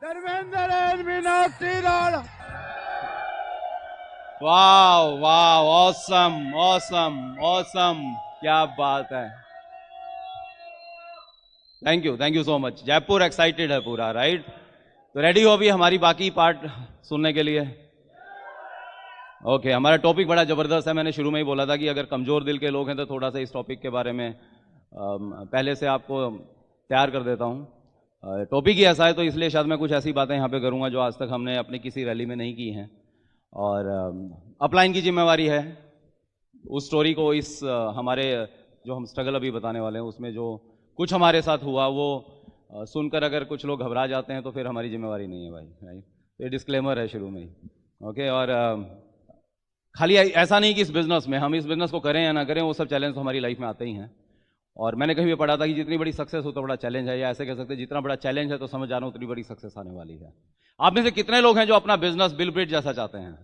Dharmendra and Meenakshi Rana. वाह वाह, awesome awesome awesome, क्या बात है। Thank you so much. Jaipur excited है पूरा, राइट? तो रेडी हो अभी हमारी बाकी पार्ट सुनने के लिए? ओके, हमारा टॉपिक बड़ा जबरदस्त है। मैंने शुरू में ही बोला था कि अगर कमजोर दिल के लोग हैं तो थोड़ा सा इस टॉपिक के बारे में पहले से आपको तैयार कर देता हूं। टॉपिक ही ऐसा है तो इसलिए शायद मैं कुछ ऐसी बातें यहाँ पे करूँगा जो आज तक हमने अपनी किसी रैली में नहीं की हैं, और अपलाइन की जिम्मेवारी है उस स्टोरी को, इस हमारे जो हम स्ट्रगल अभी बताने वाले हैं उसमें जो कुछ हमारे साथ हुआ वो सुनकर अगर कुछ लोग घबरा जाते हैं तो फिर हमारी जिम्मेवारी नहीं है भाई, राइट? तो ये डिस्क्लेमर है शुरू में ही, ओके। और खाली ऐसा नहीं कि इस बिजनेस में, हम इस बिजनेस को करें या ना करें, वो सब चैलेंज तो हमारी लाइफ में आते ही हैं। और मैंने कहीं भी पढ़ा था कि जितनी बड़ी सक्सेस हो तो बड़ा चैलेंज है, या ऐसे कह सकते हैं जितना बड़ा चैलेंज है तो समझ जाना उतनी बड़ी सक्सेस आने वाली है। आप में से कितने लोग हैं जो अपना बिजनेस बिल गेट्स जैसा चाहते हैं,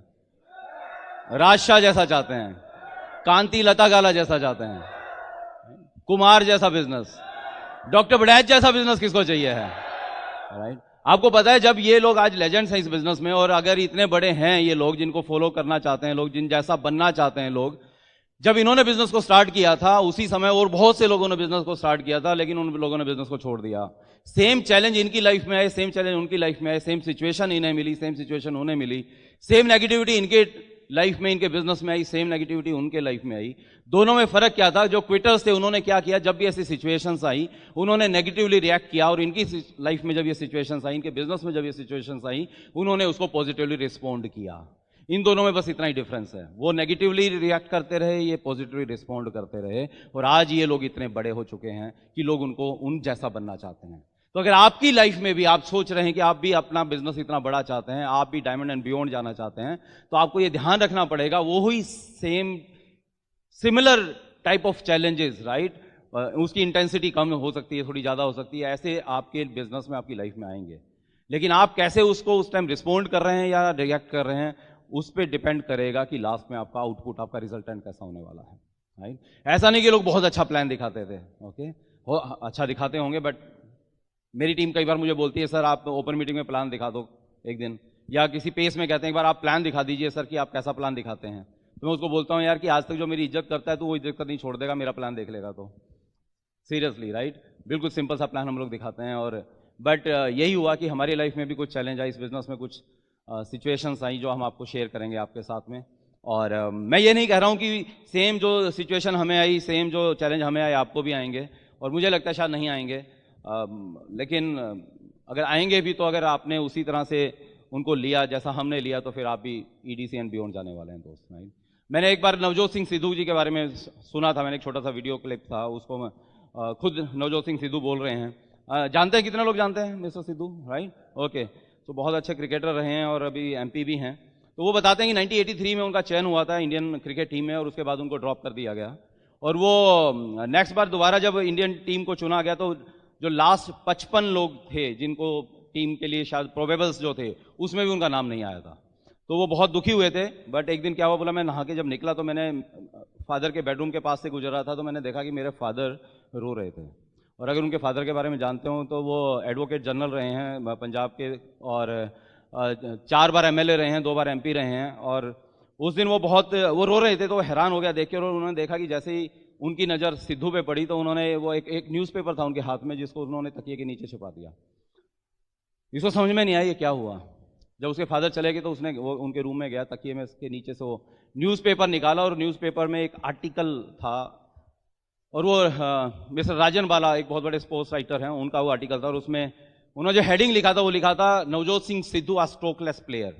राजशाह जैसा चाहते हैं, कांति लता गाला जैसा चाहते हैं, कुमार जैसा बिजनेस, डॉक्टर बड़ैच जैसा बिजनेस किसको चाहिए है, राइट? आपको पता है जब ये लोग आज लेजेंड्स हैं इस बिजनेस में, और अगर इतने बड़े हैं ये लोग जिनको फॉलो करना चाहते हैं लोग, जिन जैसा बनना चाहते हैं लोग, जब इन्होंने बिजनेस को स्टार्ट किया था उसी समय और बहुत से लोगों ने बिजनेस को स्टार्ट किया था, लेकिन उन लोगों ने बिजनेस को छोड़ दिया। सेम चैलेंज इनकी लाइफ में आए, सेम चैलेंज उनकी लाइफ में आए, सेम सिचुएशन इन्हें मिली, सेम सिचुएशन उन्हें मिली, सेम नेगेटिविटी इनके लाइफ में, इनके बिजनेस में आई, सेम नेगेटिविटी उनके लाइफ में आई। दोनों में फर्क क्या था? जो क्विटर्स थे उन्होंने क्या किया, जब भी ऐसी सिचुएशंस आई उन्होंने नेगेटिवली रिएक्ट किया, और इनकी लाइफ में जब ये सिचुएशंस आई, इनके बिजनेस में जब ये सिचुएशंस आई, उन्होंने उसको पॉजिटिवली रिस्पॉन्ड किया। इन दोनों में बस इतना ही डिफरेंस है, वो नेगेटिवली रिएक्ट करते रहे, ये पॉजिटिवली रिस्पॉन्ड करते रहे, और आज ये लोग इतने बड़े हो चुके हैं कि लोग उनको उन जैसा बनना चाहते हैं। तो अगर आपकी लाइफ में भी आप सोच रहे हैं कि आप भी अपना बिजनेस इतना बड़ा चाहते हैं, आप भी डायमंड एंड बियॉन्ड जाना चाहते हैं, तो आपको ये ध्यान रखना पड़ेगा वो ही same similar type of challenges, right? उसकी इंटेंसिटी कम हो सकती है, थोड़ी ज्यादा हो सकती है, ऐसे आपके बिजनेस में आपकी लाइफ में आएंगे, लेकिन आप कैसे उसको उस टाइम रिस्पॉन्ड कर रहे हैं या रिएक्ट कर रहे हैं, उस पर डिपेंड करेगा कि लास्ट में आपका आउटपुट, आपका रिजल्टेंट कैसा होने वाला है, राइट? ऐसा नहीं कि लोग बहुत अच्छा प्लान दिखाते थे, ओके, अच्छा दिखाते होंगे, बट मेरी टीम कई बार मुझे बोलती है सर आप ओपन मीटिंग में प्लान दिखा दो एक दिन, या किसी पेस में कहते हैं एक बार आप प्लान दिखा दीजिए सर कि आप कैसा प्लान दिखाते हैं। तो मैं उसको बोलता हूं यार कि आज तक जो मेरी इज्जत करता है तो वो इज्जत नहीं छोड़ देगा मेरा प्लान देख लेगा तो, सीरियसली, राइट? बिल्कुल सिंपल सा प्लान हम लोग दिखाते हैं। और बट यही हुआ कि हमारी लाइफ में भी कुछ चैलेंज आई, इस बिजनेस में कुछ सिचुएशंस आई जो हम आपको शेयर करेंगे आपके साथ में। और मैं ये नहीं कह रहा हूँ कि सेम जो सिचुएशन हमें आई, सेम जो चैलेंज हमें आए आपको भी आएंगे, और मुझे लगता है शायद नहीं आएंगे, लेकिन अगर आएंगे भी तो अगर आपने उसी तरह से उनको लिया जैसा हमने लिया तो फिर आप भी ईडीसी एंड बियॉन्ड जाने वाले हैं दोस्त, राइट? मैंने एक बार नवजोत सिंह सिद्धू जी के बारे में सुना था, मैंने एक छोटा सा वीडियो क्लिप था, उसको मैं खुद नवजोत सिंह सिद्धू बोल रहे हैं। जानते हैं, कितने लोग जानते हैं मिस्टर सिद्धू, राइट? ओके, तो बहुत अच्छे क्रिकेटर रहे हैं और अभी एमपी भी हैं। तो वो बताते हैं कि 1983 में उनका चयन हुआ था इंडियन क्रिकेट टीम में, और उसके बाद उनको ड्रॉप कर दिया गया, और वो नेक्स्ट बार दोबारा जब इंडियन टीम को चुना गया तो जो लास्ट 55 लोग थे जिनको टीम के लिए शायद प्रोबेबल्स जो थे उसमें भी उनका नाम नहीं आया था। तो वो बहुत दुखी हुए थे। बट एक दिन क्या हुआ, बोला मैं नहा के जब निकला तो मैंने फादर के बेडरूम के पास से गुजर रहा था, तो मैंने देखा कि मेरे फादर रो रहे थे। और अगर उनके फादर के बारे में जानते हो तो वो एडवोकेट जनरल रहे हैं पंजाब के, और 4 बार एमएलए रहे हैं, 2 बार एमपी रहे हैं। और उस दिन वो रो रहे थे, तो वो हैरान हो गया देख के, और उन्होंने देखा कि जैसे ही उनकी नज़र सिद्धू पे पड़ी तो उन्होंने वो एक न्यूज़पेपर था उनके हाथ में जिसको उन्होंने तकिए के नीचे छुपा दिया। इसको समझ में नहीं आया ये क्या हुआ। जब उसके फादर चले गए तो उसने वो उनके रूम में गया, तकिए में उसके नीचे से वो न्यूज़पेपर निकाला, और न्यूज़पेपर में एक आर्टिकल था, और वो मिस्टर राजन बाला एक बहुत बड़े स्पोर्ट्स राइटर हैं, उनका वो आर्टिकल था, और उसमें उन्होंने जो हेडिंग लिखा था वो लिखा था नवजोत सिंह सिद्धू आ स्ट्रोकलेस प्लेयर,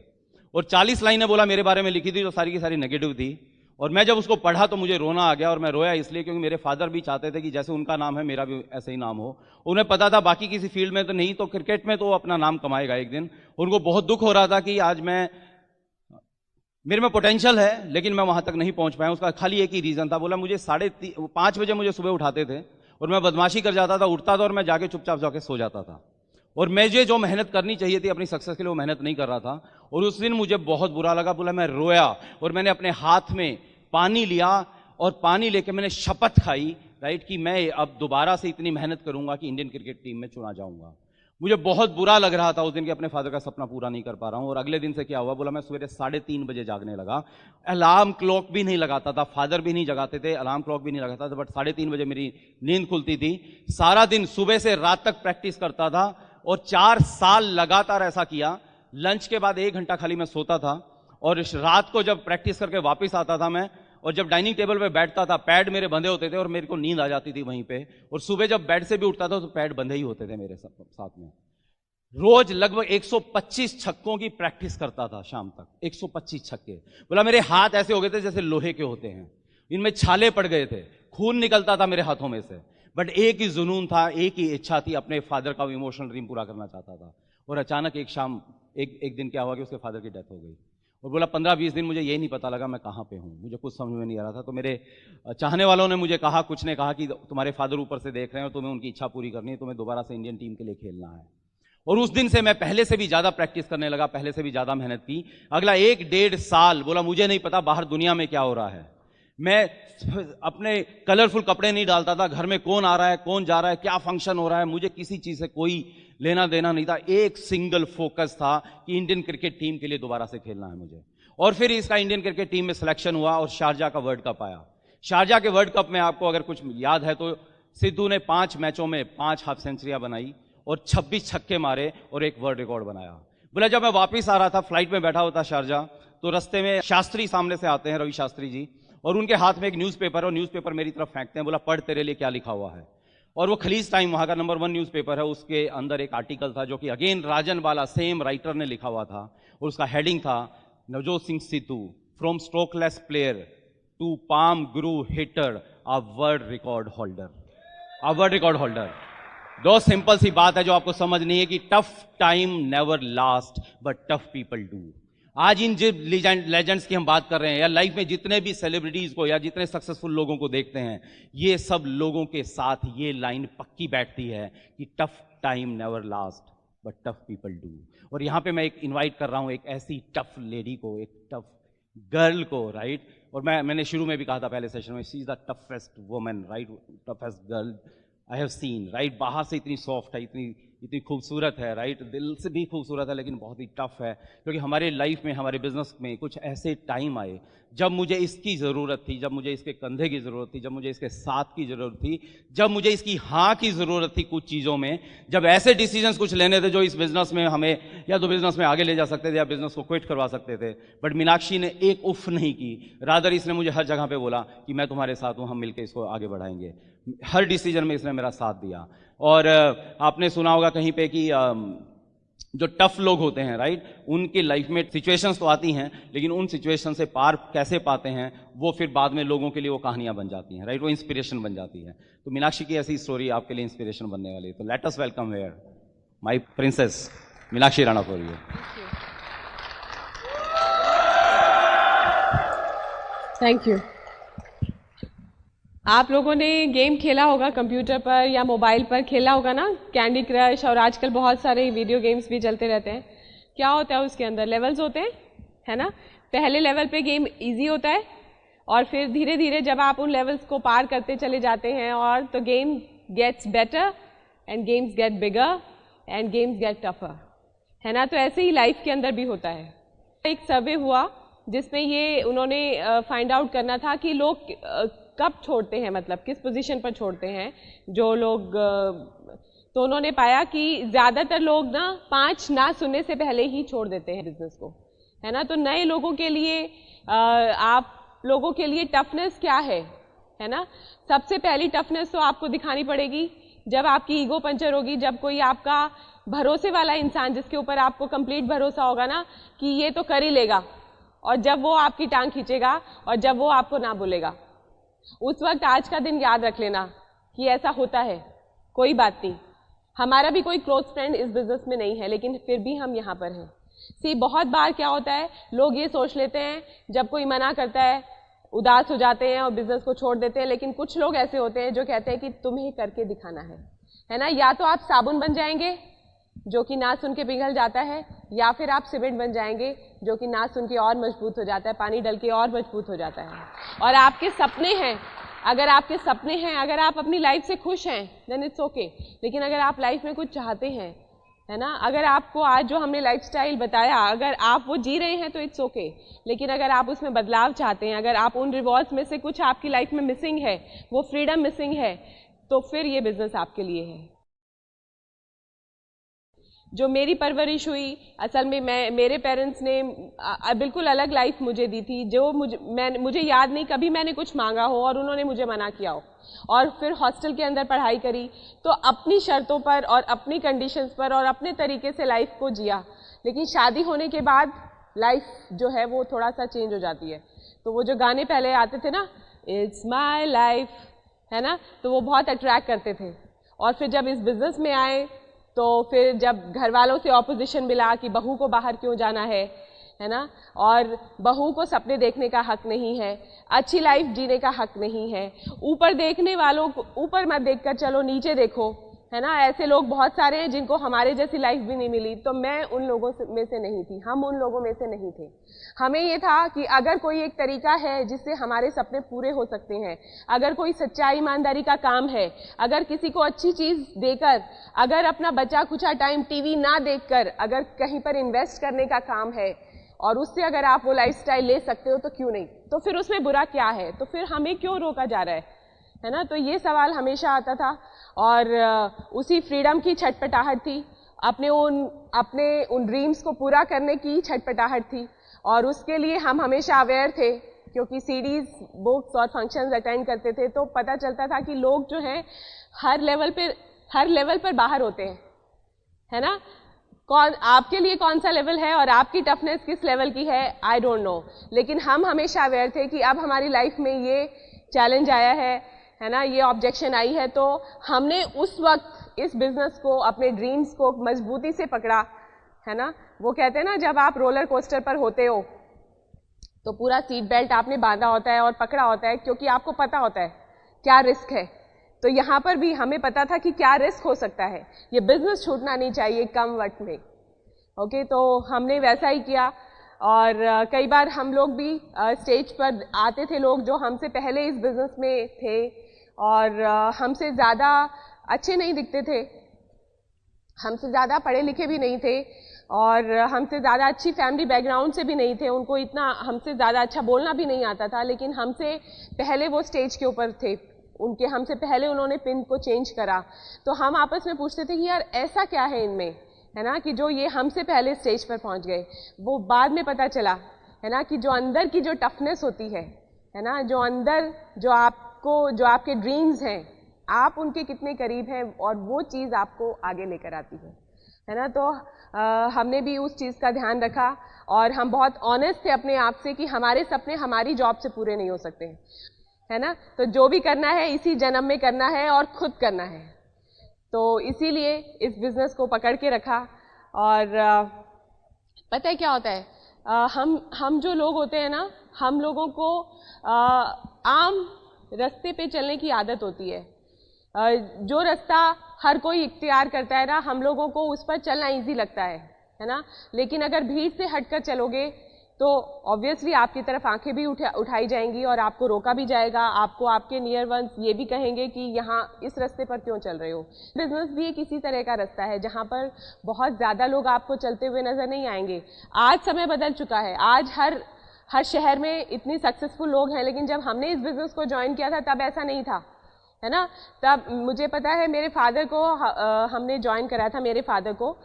और 40 लाइनें बोला मेरे बारे में लिखी थी जो सारी की सारी नेगेटिव थी। और मैं जब उसको पढ़ा तो मुझे रोना आ गया, और मैं रोया इसलिए क्योंकि मेरे फादर भी चाहते थे कि जैसे उनका नाम है मेरा भी ऐसे ही नाम हो। उन्हें पता था बाकी किसी फील्ड में तो नहीं, तो क्रिकेट में तो अपना नाम कमाएगा एक दिन। उनको बहुत दुख हो रहा था कि आज मेरे में पोटेंशियल है लेकिन मैं वहां तक नहीं पहुंच पाया। उसका खाली एक ही रीजन था, बोला मुझे 5:30 बजे मुझे सुबह उठाते थे और मैं बदमाशी कर जाता था, उठता था और मैं जाके चुपचाप जाके सो जाता था, और मुझे जो मेहनत करनी चाहिए थी अपनी सक्सेस के लिए वो मेहनत नहीं कर रहा था। और उस दिन मुझे बहुत बुरा लगा, बोला मैं रोया, और मैंने अपने हाथ में पानी लिया, और पानी लेके मैंने शपथ खाई, राइट, कि मैं अब दोबारा से इतनी मेहनत करूंगा कि इंडियन क्रिकेट टीम में चुना जाऊंगा। मुझे बहुत बुरा लग रहा था उस दिन कि अपने फादर का सपना पूरा नहीं कर पा रहा हूं। और अगले दिन से क्या हुआ, बोला मैं सवेरे 3:30 बजे जागने लगा। अलार्म क्लॉक भी नहीं लगाता था, फादर भी नहीं जगाते थे, अलार्म क्लॉक भी नहीं लगाता था, बट 3:30 बजे मेरी नींद खुलती थी। सारा दिन सुबह से रात तक प्रैक्टिस करता था और 4 साल लगातार ऐसा किया। लंच के बाद 1 घंटा खाली मैं सोता था और रात को जब प्रैक्टिस करके वापस आता था मैं, और जब डाइनिंग टेबल पे बैठता था पैड मेरे बंधे होते थे और मेरे को नींद आ जाती थी वहीं पे। और सुबह जब बेड से भी उठता था तो पैड बंधे ही होते थे मेरे साथ में। रोज लगभग 125 छक्कों की प्रैक्टिस करता था शाम तक, 125 छक्के। बोला मेरे हाथ ऐसे हो गए थे जैसे लोहे के होते हैं, इनमें छाले पड़ गए थे, खून निकलता था मेरे हाथों में से। बट एक ही जुनून था, एक ही इच्छा थी, अपने फादर का इमोशनल ड्रीम पूरा करना चाहता था। और अचानक एक शाम एक दिन क्या हुआ कि उसके फादर की डेथ हो गई। और बोला 15-20 दिन मुझे ये नहीं पता लगा मैं कहाँ पे हूँ, मुझे कुछ समझ में नहीं आ रहा था। तो मेरे चाहने वालों ने मुझे कहा, कुछ ने कहा कि तुम्हारे फादर ऊपर से देख रहे हैं और तुम्हें उनकी इच्छा पूरी करनी है, तुम्हें दोबारा से इंडियन टीम के लिए खेलना है। और उस दिन से मैं पहले से भी ज्यादा प्रैक्टिस करने लगा, पहले से भी ज्यादा मेहनत की। अगला 1-1.5 साल बोला मुझे नहीं पता बाहर दुनिया में क्या हो रहा है, मैं अपने कलरफुल कपड़े नहीं डालता था, घर में कौन आ रहा है कौन जा रहा है क्या फंक्शन हो रहा है, मुझे किसी चीज से कोई लेना देना नहीं था। एक सिंगल फोकस था कि इंडियन क्रिकेट टीम के लिए दोबारा से खेलना है मुझे। और फिर इसका इंडियन क्रिकेट टीम में सिलेक्शन हुआ और शारजा का वर्ल्ड कप आया। शारजा के वर्ल्ड कप में आपको अगर कुछ याद है तो सिद्धू ने 5 मैचों में 5 हाफ सेंचुरियां बनाई और 26 छक्के मारे और एक वर्ल्ड रिकॉर्ड बनाया। बोला जब मैं वापस आ रहा था, फ्लाइट में बैठा होता शारजा, तो रास्ते में शास्त्री सामने से आते हैं, रवि शास्त्री जी, और उनके हाथ में एक न्यूज़पेपर है और न्यूज़पेपर मेरी तरफ फेंकते हैं। बोला पढ़ तेरे लिए क्या लिखा हुआ है। और वो खलीज टाइम वहां का नंबर 1 न्यूज़पेपर है, उसके अंदर एक आर्टिकल था जो कि अगेन राजन वाला सेम राइटर ने लिखा हुआ था और उसका हेडिंग था Navjot Singh Sidhu from strokeless player to palm गुरु hitter a world record holder. A world record holder. दो सिंपल सी बात है जो आपको समझनी है कि tough time never last but tough people do. आज इन जिन लेजेंड्स की हम बात कर रहे हैं या लाइफ में जितने भी सेलिब्रिटीज को या जितने सक्सेसफुल लोगों को देखते हैं, ये सब लोगों के साथ ये लाइन पक्की बैठती है कि tough time never last but tough people do. और यहां पे मैं एक इनवाइट कर रहा हूं एक ऐसी टफ लेडी को, एक टफ गर्ल को, राइट। और मैंने शुरू में भी कहा था पहले सेशन में, she is the toughest woman, right, toughest girl I have seen, right. बाहर से इतनी सॉफ्ट है, इतनी खूबसूरत है, राइट, दिल से भी खूबसूरत है, लेकिन बहुत ही टफ है। क्योंकि हमारे लाइफ में, हमारे बिजनेस में कुछ ऐसे टाइम आए जब मुझे इसकी ज़रूरत थी, जब मुझे इसके कंधे की ज़रूरत थी, जब मुझे इसके साथ की ज़रूरत थी, जब मुझे इसकी हाँ की ज़रूरत थी कुछ चीज़ों में, जब ऐसे डिसीजंस कुछ लेने थे जो इस बिजनेस में हमें या तो बिजनेस में आगे ले जा सकते थे या बिजनेस को क्विट करवा सकते थे। बट मीनाक्षी ने एक उफ नहीं की, रादर इसने मुझे हर जगह पे बोला कि मैं तुम्हारे साथ हूँ, हम मिलकर इसको आगे बढ़ाएंगे। हर डिसीजन में इसने मेरा साथ दिया। और आपने सुना होगा कहीं पे कि जो टफ लोग होते हैं, राइट, उनकी लाइफ में सिचुएशंस तो आती हैं, लेकिन उन सिचुएशन से पार कैसे पाते हैं वो फिर बाद में लोगों के लिए वो कहानियां बन जाती हैं, राइट, वो इंस्पिरेशन बन जाती है। तो मीनाक्षी की ऐसी स्टोरी आपके लिए इंस्पिरेशन बनने वाली है। तो let us welcome here my princess Meenakshi Rana for you. Thank you. आप लोगों ने गेम खेला होगा कंप्यूटर पर या मोबाइल पर, खेला होगा ना, कैंडी क्रश, और आजकल बहुत सारे वीडियो गेम्स भी चलते रहते हैं। क्या होता है उसके अंदर? लेवल्स होते हैं, है ना। पहले लेवल पे गेम इजी होता है और फिर धीरे धीरे जब आप उन लेवल्स को पार करते चले जाते हैं और तो game gets better and games get bigger and games get tougher, है ना। तो ऐसे ही लाइफ के अंदर भी होता है। एक सर्वे हुआ जिसमें ये उन्होंने फाइंड आउट करना था कि लोग कब छोड़ते हैं, मतलब किस पोजीशन पर छोड़ते हैं जो लोग। तो उन्होंने पाया कि ज़्यादातर लोग ना 5 ना सुनने से पहले ही छोड़ देते हैं बिजनेस को, है ना। तो नए लोगों के लिए आप लोगों के लिए टफनेस क्या है ना। सबसे पहली टफनेस तो आपको दिखानी पड़ेगी जब आपकी ईगो पंचर होगी, जब कोई आपका भरोसे वाला इंसान जिसके ऊपर आपको कंप्लीट भरोसा होगा ना कि ये तो कर ही लेगा, और जब वो आपकी टांग खींचेगा और जब वो आपको ना बोलेगा, उस वक्त आज का दिन याद रख लेना कि ऐसा होता है। कोई बात नहीं, हमारा भी कोई क्लोज फ्रेंड इस बिजनेस में नहीं है, लेकिन फिर भी हम यहाँ पर हैं। सी बहुत बार क्या होता है, लोग ये सोच लेते हैं जब कोई मना करता है उदास हो जाते हैं और बिजनेस को छोड़ देते हैं। लेकिन कुछ लोग ऐसे होते हैं जो कहते हैं कि तुम्हें करके दिखाना है ना। या तो आप साबुन बन जाएंगे जो कि ना सुन के पिघल जाता है, या फिर आप सीमेंट बन जाएंगे जो कि ना सुन के और मजबूत हो जाता है, पानी डल के और मजबूत हो जाता है। और आपके सपने हैं, अगर आपके सपने हैं, अगर आप अपनी लाइफ से खुश हैं देन इट्स ओके। लेकिन अगर आप लाइफ में कुछ चाहते हैं है ना। अगर आपको आज जो हमने लाइफस्टाइल बताया, अगर आप वो जी रहे हैं तो इट्स ओके, लेकिन अगर आप उसमें बदलाव चाहते हैं, अगर आप उन रिवॉर्ड्स में से कुछ आपकी लाइफ में मिसिंग है, वो फ्रीडम मिसिंग है, तो फिर ये बिजनेस आपके लिए है। जो मेरी परवरिश हुई, असल में मेरे पेरेंट्स ने बिल्कुल अलग लाइफ मुझे दी थी, जो मुझे याद नहीं कभी मैंने कुछ मांगा हो और उन्होंने मुझे मना किया हो। और फिर हॉस्टल के अंदर पढ़ाई करी, तो अपनी शर्तों पर और अपनी कंडीशंस पर और अपने तरीके से लाइफ को जिया। लेकिन शादी होने के बाद लाइफ जो है वो थोड़ा सा चेंज हो जाती है। तो वो जो गाने पहले आते थे ना, इट्स माई लाइफ, है ना, तो वो बहुत अट्रैक्ट करते थे। और फिर जब इस बिजनेस में आए, तो फिर जब घर वालों से ऑपोजिशन मिला कि बहू को बाहर क्यों जाना है ना, और बहू को सपने देखने का हक नहीं है, अच्छी लाइफ जीने का हक नहीं है, ऊपर देखने वालों को ऊपर मत देखकर चलो नीचे देखो, है ना। ऐसे लोग बहुत सारे हैं जिनको हमारे जैसी लाइफ भी नहीं मिली। तो मैं उन लोगों में से नहीं थी, हम उन लोगों में से नहीं थे। हमें ये था कि अगर कोई एक तरीका है जिससे हमारे सपने पूरे हो सकते हैं, अगर कोई सच्चाई ईमानदारी का काम है, अगर किसी को अच्छी चीज देकर, अगर अपना बचा खुचा टाइम टीवी ना देखकर अगर कहीं पर इन्वेस्ट करने का काम है, और उससे अगर आप वो लाइफस्टाइल ले सकते हो तो क्यों नहीं, तो फिर उसमें बुरा क्या है, तो फिर हमें क्यों रोका जा रहा है ना। तो ये सवाल हमेशा आता था, और उसी फ्रीडम की छटपटाहट थी, अपने उन ड्रीम्स को पूरा करने की छटपटाहट थी। और उसके लिए हम हमेशा अवेयर थे, क्योंकि सीडीज, बुक्स और फंक्शंस अटेंड करते थे, तो पता चलता था कि लोग जो हैं हर लेवल पर बाहर होते हैं, है ना। आपके लिए कौन सा लेवल है और आपकी टफनेस किस लेवल की है, आई डोंट नो, लेकिन हम हमेशा अवेयर थे कि अब हमारी लाइफ में ये चैलेंज आया है ना, ये ऑब्जेक्शन आई है। तो हमने उस वक्त इस बिजनेस को, अपने ड्रीम्स को मजबूती से पकड़ा, है ना। वो कहते हैं ना, जब आप रोलर कोस्टर पर होते हो तो पूरा सीट बेल्ट आपने बांधा होता है और पकड़ा होता है, क्योंकि आपको पता होता है क्या रिस्क है। तो यहाँ पर भी हमें पता था कि क्या रिस्क हो सकता है, ये बिजनेस छूटना नहीं चाहिए कम वक्त में। ओके, तो हमने वैसा ही किया। और कई बार हम लोग भी स्टेज पर आते थे, लोग जो हमसे पहले इस बिजनेस में थे और हमसे ज़्यादा अच्छे नहीं दिखते थे, हमसे ज़्यादा पढ़े लिखे भी नहीं थे, और हमसे ज़्यादा अच्छी फैमिली बैकग्राउंड से भी नहीं थे, उनको इतना हमसे ज़्यादा अच्छा बोलना भी नहीं आता था, लेकिन हमसे पहले वो स्टेज के ऊपर थे, हमसे पहले उन्होंने पिन को चेंज करा। तो हम आपस में पूछते थे कि यार ऐसा क्या है इनमें, है ना, कि जो ये हमसे पहले स्टेज पर पहुंच गए। वो बाद में पता चला, है ना, कि जो अंदर की जो टफनेस होती है ना, जो अंदर जो आपके ड्रीम्स हैं, आप उनके कितने करीब हैं, और वो चीज़ आपको आगे लेकर आती है ना। तो हमने भी उस चीज़ का ध्यान रखा, और हम बहुत ऑनेस्ट थे अपने आप से कि हमारे सपने हमारी जॉब से पूरे नहीं हो सकते हैं, है ना। तो जो भी करना है इसी जन्म में करना है और खुद करना है। तो इसीलिए इस बिजनेस को पकड़ के रखा। और पता है क्या होता है, हम जो लोग होते हैं ना, हम लोगों को आम रास्ते पे चलने की आदत होती है। जो रास्ता हर कोई इख्तियार करता है ना, हम लोगों को उस पर चलना इजी लगता है ना। लेकिन अगर भीड़ से हटकर चलोगे तो ऑब्वियसली आपकी तरफ आंखें भी उठाई जाएंगी और आपको रोका भी जाएगा। आपको आपके नियर वंस ये भी कहेंगे कि यहाँ इस रास्ते पर क्यों चल रहे हो। बिजनेस भी एक इसी तरह का रास्ता है जहाँ पर बहुत ज़्यादा लोग आपको चलते हुए नजर नहीं आएंगे। आज समय बदल चुका है, आज हर शहर में इतनी सक्सेसफुल लोग हैं, लेकिन जब हमने इस बिजनेस को ज्वाइन किया था तब ऐसा नहीं था, है ना। तब मुझे पता है मेरे फादर को हमने ज्वाइन कराया था, मेरे फादर को,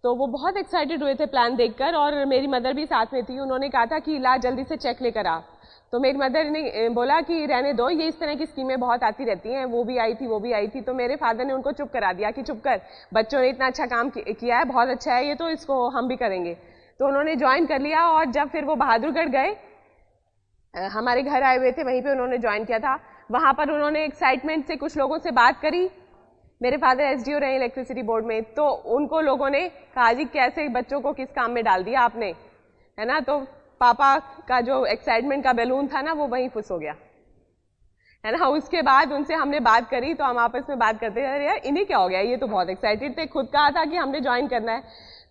तो वो बहुत एक्साइटेड हुए थे प्लान देखकर, और मेरी मदर भी साथ में थी। उन्होंने कहा था कि ला जल्दी से चेक लेकर आ। तो मेरी मदर ने बोला कि रहने दो, ये इस तरह की स्कीमें बहुत आती रहती हैं, वो भी आई थी। तो मेरे फादर ने उनको चुप करा दिया कि चुप कर, बच्चों ने इतना अच्छा काम किया है, बहुत अच्छा है ये, तो इसको हम भी करेंगे। तो उन्होंने ज्वाइन कर लिया, और जब फिर वो बहादुरगढ़ गए, हमारे घर आए हुए थे, वहीं पर उन्होंने ज्वाइन किया था। वहाँ पर उन्होंने एक्साइटमेंट से कुछ लोगों से बात करी। मेरे फादर एसडीओ रहे इलेक्ट्रिसिटी बोर्ड में, तो उनको लोगों ने कहा जी कैसे बच्चों को किस काम में डाल दिया आपने, है ना। तो पापा का जो एक्साइटमेंट का बैलून था ना, वो वहीं फुस हो गया, है ना। उसके बाद उनसे हमने बात करी, तो हम आपस में बात करते हैं, यार इन्हें क्या हो गया, ये तो बहुत एक्साइटेड थे, खुद कहा था कि हमने ज्वाइन करना है।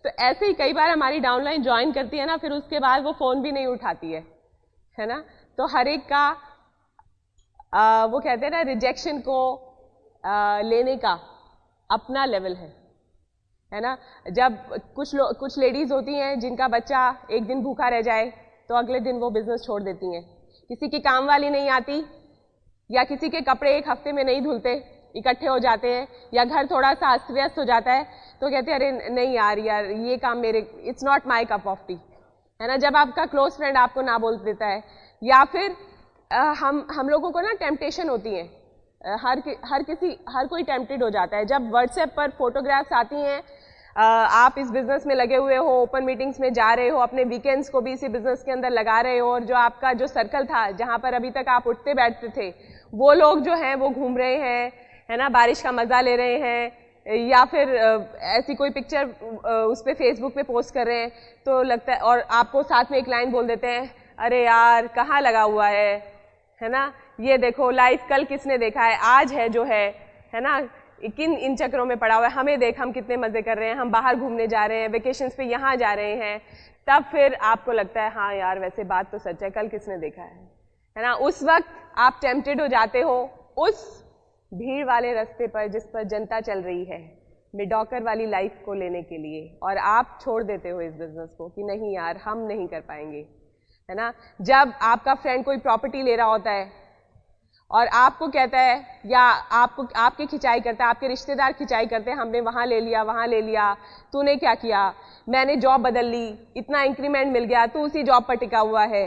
तो ऐसे ही कई बार हमारी डाउनलाइन ज्वाइन करती है ना, फिर उसके बाद वो फोन भी नहीं उठाती है ना। तो हर एक का वो कहते हैं ना, रिजेक्शन को लेने का अपना लेवल है है ना। जब कुछ लेडीज होती हैं जिनका बच्चा एक दिन भूखा रह जाए तो अगले दिन वो बिजनेस छोड़ देती हैं। किसी की काम वाली नहीं आती या किसी के कपड़े एक हफ्ते में नहीं धुलते, इकट्ठे हो जाते हैं, या घर थोड़ा सा अस्त व्यस्त हो जाता है तो कहते हैं अरे नहीं यार ये काम मेरे, it's not my cup of T, है ना। जब आपका क्लोज फ्रेंड आपको ना बोल देता है, या फिर हम लोगों को ना टेम्पटेशन होती है, हर कोई टेम्पटेड हो जाता है। जब व्हाट्सएप पर फोटोग्राफ्स आती हैं, आप इस बिजनेस में लगे हुए हो, ओपन मीटिंग्स में जा रहे हो, अपने वीकेंड्स को भी इसी बिजनेस के अंदर लगा रहे हो, और जो आपका जो सर्कल था जहां पर अभी तक आप उठते बैठते थे, वो लोग जो हैं वो घूम रहे हैं, है ना, बारिश का मजा ले रहे हैं, या फिर ऐसी कोई पिक्चर उस पर फेसबुक पे पोस्ट कर रहे हैं, तो लगता है, और आपको साथ में एक लाइन बोल देते हैं, अरे यार कहाँ लगा हुआ है ना, ये देखो लाइफ कल किसने देखा है, आज है जो है ना, किन इन चक्रों में पड़ा हुआ है, हमें देख हम कितने मजे कर रहे हैं, हम बाहर घूमने जा रहे हैं, वेकेशंस पे यहाँ जा रहे हैं। तब फिर आपको लगता है हाँ यार वैसे बात तो सच है, कल किसने देखा है ना। उस वक्त आप टेम्पटेड हो जाते हो उस भीड़ वाले रास्ते पर जिस पर जनता चल रही है, मिडॉकर वाली लाइफ को लेने के लिए, और आप छोड़ देते हो इस बिजनेस को कि नहीं यार हम नहीं कर पाएंगे, है ना। जब आपका फ्रेंड कोई प्रॉपर्टी ले रहा होता है और आपको कहता है, या आपकी खिंचाई करता है, आपके रिश्तेदार खिंचाई करते हैं, हमने वहां ले लिया, तूने क्या किया, मैंने जॉब बदल ली, इतना इंक्रीमेंट मिल गया, तू उसी जॉब पर टिका हुआ है,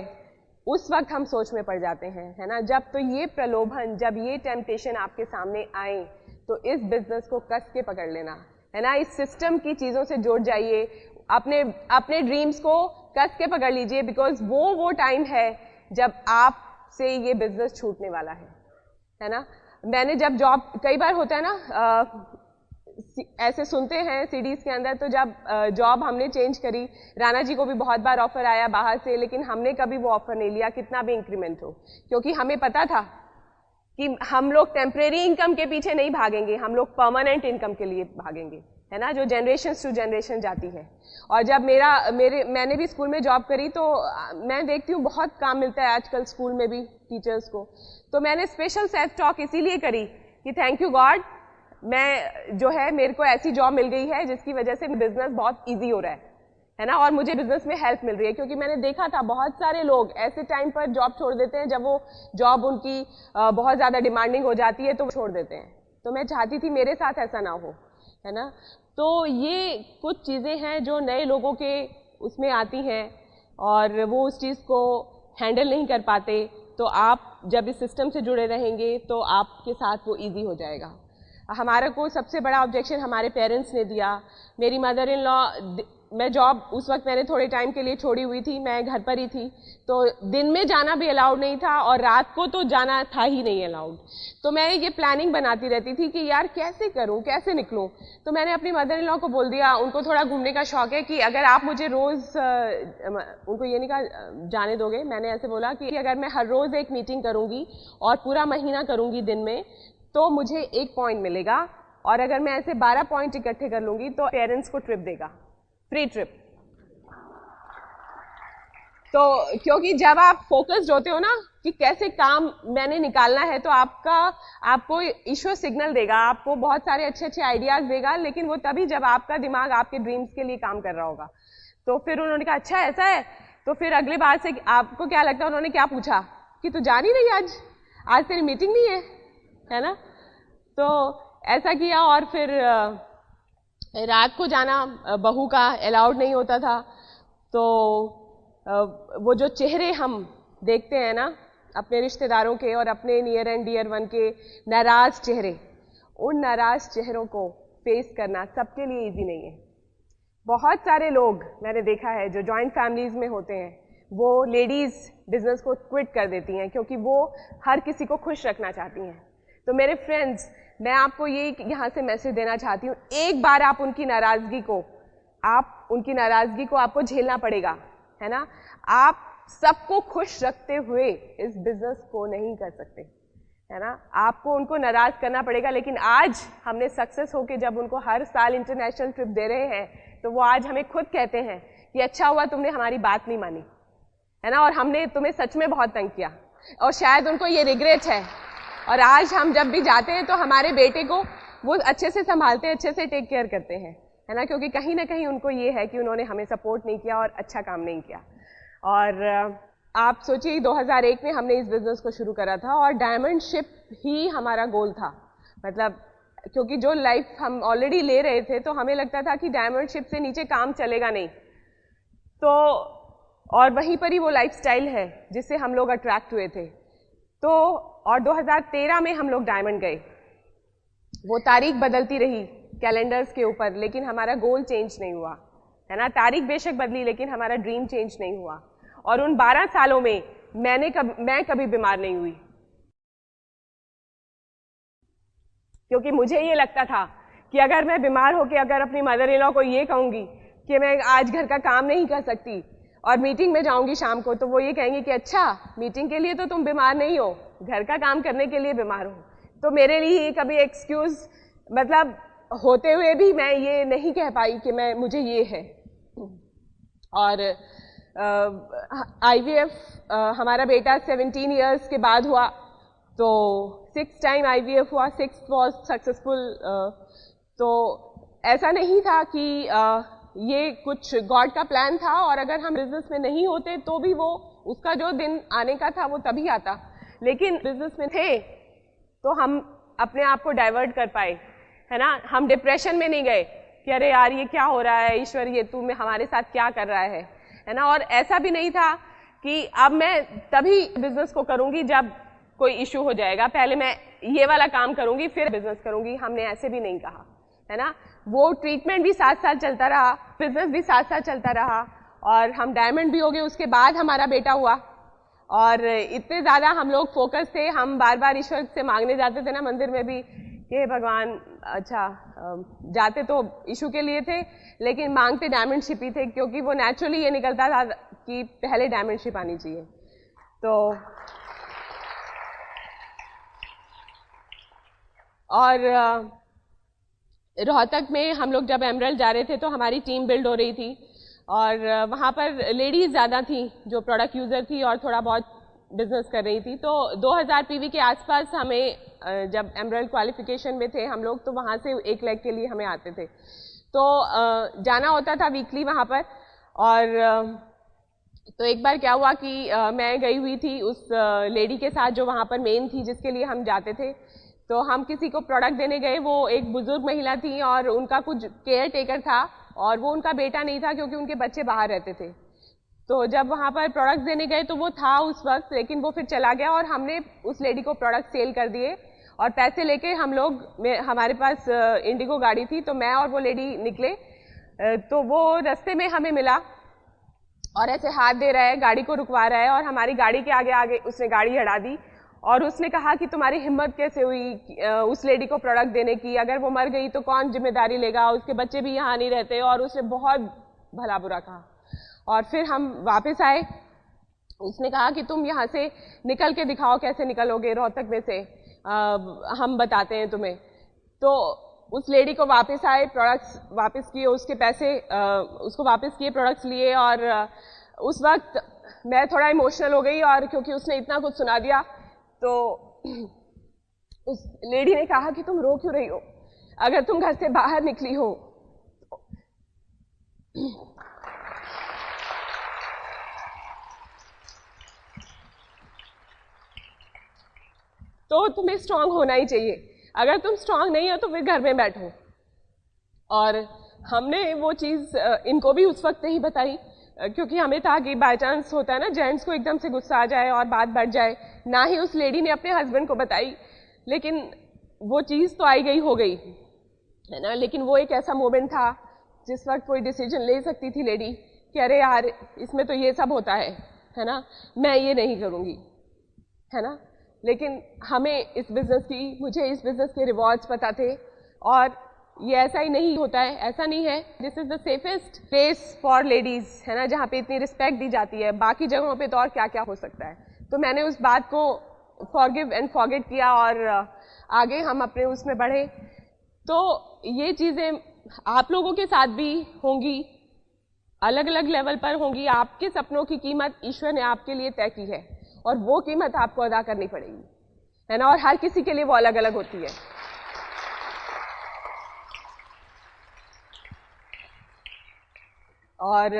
उस वक्त हम सोच में पड़ जाते हैं, है ना। जब तो ये प्रलोभन, जब ये टेम्पटेशन आपके सामने आए तो इस बिजनेस को कस के पकड़ लेना, है ना। इस सिस्टम की चीजों से जुड़ जाइए, अपने ड्रीम्स को कस के पकड़ लीजिए, बिकॉज वो टाइम है जब आप से ये बिजनेस छूटने वाला है ना। मैंने जब जॉब, कई बार होता है ना, ऐसे सुनते हैं सीडीज के अंदर, तो जब जॉब हमने चेंज करी, राणा जी को भी बहुत बार ऑफर आया बाहर से, लेकिन हमने कभी वो ऑफर नहीं लिया, कितना भी इंक्रीमेंट हो, क्योंकि हमें पता था कि हम लोग टेम्परेरी इनकम के पीछे नहीं भागेंगे, हम लोग परमानेंट इनकम के लिए भागेंगे, है ना, जो जनरेशन टू जनरेशन जाती है। और जब मैंने भी स्कूल में जॉब करी, तो मैं देखती हूँ बहुत काम मिलता है आजकल स्कूल में भी टीचर्स को, तो मैंने स्पेशल सेल्फ टॉक इसीलिए करी कि थैंक यू गॉड, मैं जो है मेरे को ऐसी जॉब मिल गई है जिसकी वजह से बिजनेस बहुत ईजी हो रहा है ना, और मुझे बिजनेस में हेल्प मिल रही है, क्योंकि मैंने देखा था बहुत सारे लोग ऐसे टाइम पर जॉब छोड़ देते हैं जब वो जॉब उनकी बहुत ज़्यादा डिमांडिंग हो जाती है तो वो छोड़ देते हैं। तो मैं चाहती थी मेरे साथ ऐसा ना हो, है ना। तो ये कुछ चीज़ें हैं जो नए लोगों के उसमें आती हैं और वो उस चीज़ को हैंडल नहीं कर पाते, तो आप जब इस सिस्टम से जुड़े रहेंगे तो आपके साथ वो इजी हो जाएगा। हमारा को सबसे बड़ा ऑब्जेक्शन हमारे पेरेंट्स ने दिया। मेरी मदर इन लॉ, मैं जॉब उस वक्त मैंने थोड़े टाइम के लिए छोड़ी हुई थी, मैं घर पर ही थी, तो दिन में जाना भी अलाउड नहीं था और रात को तो जाना था ही नहीं अलाउड। तो मैं ये प्लानिंग बनाती रहती थी कि यार कैसे करूं, कैसे निकलूं। तो मैंने अपनी मदर इन लॉ को बोल दिया, उनको थोड़ा घूमने का शौक है, कि अगर आप मुझे रोज़, उनको ये नहीं कहा जाने दोगे, मैंने ऐसे बोला कि अगर मैं हर रोज़ एक मीटिंग करूंगी और पूरा महीना करूंगी दिन में, तो मुझे 1 पॉइंट मिलेगा, और अगर मैं ऐसे 12 पॉइंट इकट्ठे कर लूंगी तो पेरेंट्स को ट्रिप देगा, फ्री ट्रिप। तो क्योंकि जब आप फोकस्ड होते हो ना कि कैसे काम मैंने निकालना है, तो आपको ईश्वर सिग्नल देगा, आपको बहुत सारे अच्छे अच्छे आइडियाज देगा, लेकिन वो तभी जब आपका दिमाग आपके ड्रीम्स के लिए काम कर रहा होगा। तो फिर उन्होंने कहा अच्छा ऐसा है, तो फिर अगले बार से आपको क्या लगता है, उन्होंने क्या पूछा कि तू जा नहीं रही आज तेरी मीटिंग नहीं है ना। तो ऐसा किया, और फिर रात को जाना बहू का अलाउड नहीं होता था। तो वो जो चेहरे हम देखते हैं ना अपने रिश्तेदारों के और अपने नियर एंड डियर वन के नाराज चेहरे, उन नाराज चेहरों को फेस करना सबके लिए इजी नहीं है। बहुत सारे लोग मैंने देखा है जो जॉइंट फैमिलीज में होते हैं, वो लेडीज बिजनेस को क्विट कर देती हैं क्योंकि वो हर किसी को खुश रखना चाहती हैं। तो मेरे फ्रेंड्स, मैं आपको ये यहाँ से मैसेज देना चाहती हूँ, एक बार आप उनकी नाराजगी को आपको झेलना पड़ेगा, है ना। आप सबको खुश रखते हुए इस बिजनेस को नहीं कर सकते, है ना। आपको उनको नाराज करना पड़ेगा। लेकिन आज हमने सक्सेस होके जब उनको हर साल इंटरनेशनल ट्रिप दे रहे हैं, तो वो आज हमें खुद कहते हैं कि अच्छा हुआ तुमने हमारी बात नहीं मानी, है ना, और हमने तुम्हें सच में बहुत तंग किया, और शायद उनको ये रिग्रेट है। और आज हम जब भी जाते हैं तो हमारे बेटे को वो अच्छे से संभालते हैं, अच्छे से टेक केयर करते हैं, है ना, क्योंकि कहीं ना कहीं उनको ये है कि उन्होंने हमें सपोर्ट नहीं किया और अच्छा काम नहीं किया। और आप सोचिए 2001 में हमने इस बिज़नेस को शुरू करा था और डायमंड शिप ही हमारा गोल था। मतलब क्योंकि जो लाइफ हम ऑलरेडी ले रहे थे तो हमें लगता था कि डायमंड शिप से नीचे काम चलेगा नहीं, तो और वहीं पर ही वो लाइफस्टाइल है जिससे हम लोग अट्रैक्ट हुए थे। तो और 2013 में हम लोग डायमंड गए। वो तारीख बदलती रही कैलेंडर्स के ऊपर, लेकिन हमारा गोल चेंज नहीं हुआ, है ना। तारीख बेशक बदली लेकिन हमारा ड्रीम चेंज नहीं हुआ। और उन 12 सालों में मैं कभी बीमार नहीं हुई, क्योंकि मुझे ये लगता था कि अगर मैं बीमार होकर अगर अपनी मदर इन लॉ को ये कहूँगी कि मैं आज घर का काम नहीं कर सकती और मीटिंग में जाऊंगी शाम को, तो वो ये कहेंगे कि अच्छा मीटिंग के लिए तो तुम बीमार नहीं हो, घर का काम करने के लिए बीमार हो। तो मेरे लिए कभी एक्सक्यूज मतलब होते हुए भी मैं ये नहीं कह पाई कि मुझे ये है। और IVF हमारा बेटा 17 इयर्स के बाद हुआ, तो 6 टाइम IVF हुआ, 6 वॉज सक्सेसफुल। तो ऐसा नहीं था कि ये कुछ गॉड का प्लान था, और अगर हम बिजनेस में नहीं होते तो भी वो उसका जो दिन आने का था वो तभी आता, लेकिन बिजनेस में थे तो हम अपने आप को डाइवर्ट कर पाए, है ना। हम डिप्रेशन में नहीं गए कि अरे यार ये क्या हो रहा है, ईश्वर ये तू में हमारे साथ क्या कर रहा है ना। और ऐसा भी नहीं था कि अब मैं तभी बिजनेस को करूंगी जब कोई इश्यू हो जाएगा, पहले मैं ये वाला काम करूंगी फिर बिजनेस करूंगी, हमने ऐसे भी नहीं कहा, है ना। वो ट्रीटमेंट भी 7 साल चलता रहा, बिजनेस भी 7 साल चलता रहा, और हम डायमंड भी हो गए। उसके बाद हमारा बेटा हुआ, और इतने ज़्यादा हम लोग फोकस थे, हम बार बार ईश्वर से मांगने जाते थे ना मंदिर में भी कि भगवान, अच्छा जाते तो इशू के लिए थे लेकिन मांगते डायमंड शिप ही थे, क्योंकि वो नेचुरली ये निकलता था कि पहले डायमंड शिप आनी चाहिए। तो और रोहतक में हम लोग जब एमरल्ड जा रहे थे तो हमारी टीम बिल्ड हो रही थी, और वहाँ पर लेडीज़ ज़्यादा थी जो प्रोडक्ट यूज़र थी और थोड़ा बहुत बिजनेस कर रही थी। तो 2000 PV के आसपास हमें, जब एमरल्ड क्वालिफिकेशन में थे हम लोग, तो वहाँ से 1 लाख के लिए हमें आते थे, तो जाना होता था वीकली वहाँ पर। और तो एक बार क्या हुआ कि मैं गई हुई थी उस लेडी के साथ जो वहाँ पर मेन थी जिसके लिए हम जाते थे। तो हम किसी को प्रोडक्ट देने गए, वो एक बुजुर्ग महिला थी और उनका कुछ केयर टेकर था, और वो उनका बेटा नहीं था क्योंकि उनके बच्चे बाहर रहते थे। तो जब वहाँ पर प्रोडक्ट देने गए तो वो था उस वक्त, लेकिन वो फिर चला गया, और हमने उस लेडी को प्रोडक्ट सेल कर दिए और पैसे लेके हम लोग, हमारे पास इंडिगो गाड़ी थी, तो मैं और वो लेडी निकले। तो वो रास्ते में हमें मिला और ऐसे हाथ दे रहा है, गाड़ी को रुकवा रहा है, और हमारी गाड़ी के आगे आगे उसने गाड़ी हटा दी और उसने कहा कि तुम्हारी हिम्मत कैसे हुई उस लेडी को प्रोडक्ट देने की, अगर वो मर गई तो कौन जिम्मेदारी लेगा, उसके बच्चे भी यहाँ नहीं रहते। और उसने बहुत भला बुरा कहा। और फिर हम वापस आए, उसने कहा कि तुम यहाँ से निकल के दिखाओ कैसे निकलोगे रोहतक में से, हम बताते हैं तुम्हें। तो उस लेडी को वापस आए, प्रोडक्ट्स वापस किए, उसके पैसे उसको वापस किए, प्रोडक्ट्स लिए। और उस वक्त मैं थोड़ा इमोशनल हो गई, और क्योंकि उसने इतना कुछ सुना दिया, तो उस लेडी ने कहा कि तुम रो क्यों रही हो, अगर तुम घर से बाहर निकली हो तो तुम्हें स्ट्रांग होना ही चाहिए, अगर तुम स्ट्रांग नहीं हो तो फिर घर में बैठो। और हमने वो चीज़ इनको भी उस वक्त नहीं बताई, क्योंकि हमें था कि बाय चांस होता है ना जेंट्स को एकदम से गुस्सा आ जाए और बात बढ़ जाए। ना ही उस लेडी ने अपने हस्बैंड को बताई, लेकिन वो चीज़ तो आई गई हो गई, है ना। लेकिन वो एक ऐसा मोमेंट था जिस वक्त कोई डिसीजन ले सकती थी लेडी कि अरे यार इसमें तो ये सब होता है ना, मैं ये नहीं करूँगी, है ना। लेकिन हमें इस बिज़नेस की, मुझे इस बिज़नेस के रिवॉर्ड्स पता थे, और ये ऐसा ही नहीं होता है, ऐसा नहीं है। This is the safest place for ladies, है ना, जहाँ पे इतनी रिस्पेक्ट दी जाती है। बाकी जगहों पे तो और क्या क्या हो सकता है। तो मैंने उस बात को फॉरगिव एंड फॉरगेट किया, और आगे हम अपने उसमें बढ़े। तो ये चीज़ें आप लोगों के साथ भी होंगी, अलग अलग लेवल पर होंगी। आपके सपनों की कीमत ईश्वर ने आपके लिए तय की है, और वो कीमत आपको अदा करनी पड़ेगी, है ना। और हर किसी के लिए वो अलग अलग होती है। और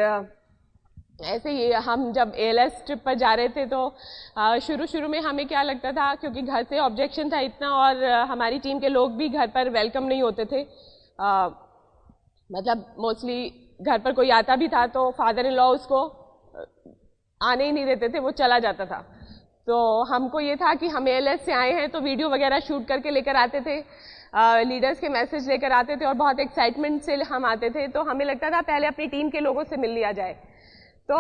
ऐसे ही हम जब ALS ट्रिप पर जा रहे थे तो शुरू में हमें क्या लगता था, क्योंकि घर से ऑब्जेक्शन था इतना और हमारी टीम के लोग भी घर पर वेलकम नहीं होते थे, मतलब मोस्टली घर पर कोई आता भी था तो फादर इन लॉ उसको आने ही नहीं देते थे, वो चला जाता था। तो हमको ये था कि हम ALS से आए हैं तो वीडियो वगैरह शूट करके लेकर आते थे, लीडर्स के मैसेज लेकर आते थे और बहुत एक्साइटमेंट से हम आते थे। तो हमें लगता था पहले अपनी टीम के लोगों से मिल लिया जाए। तो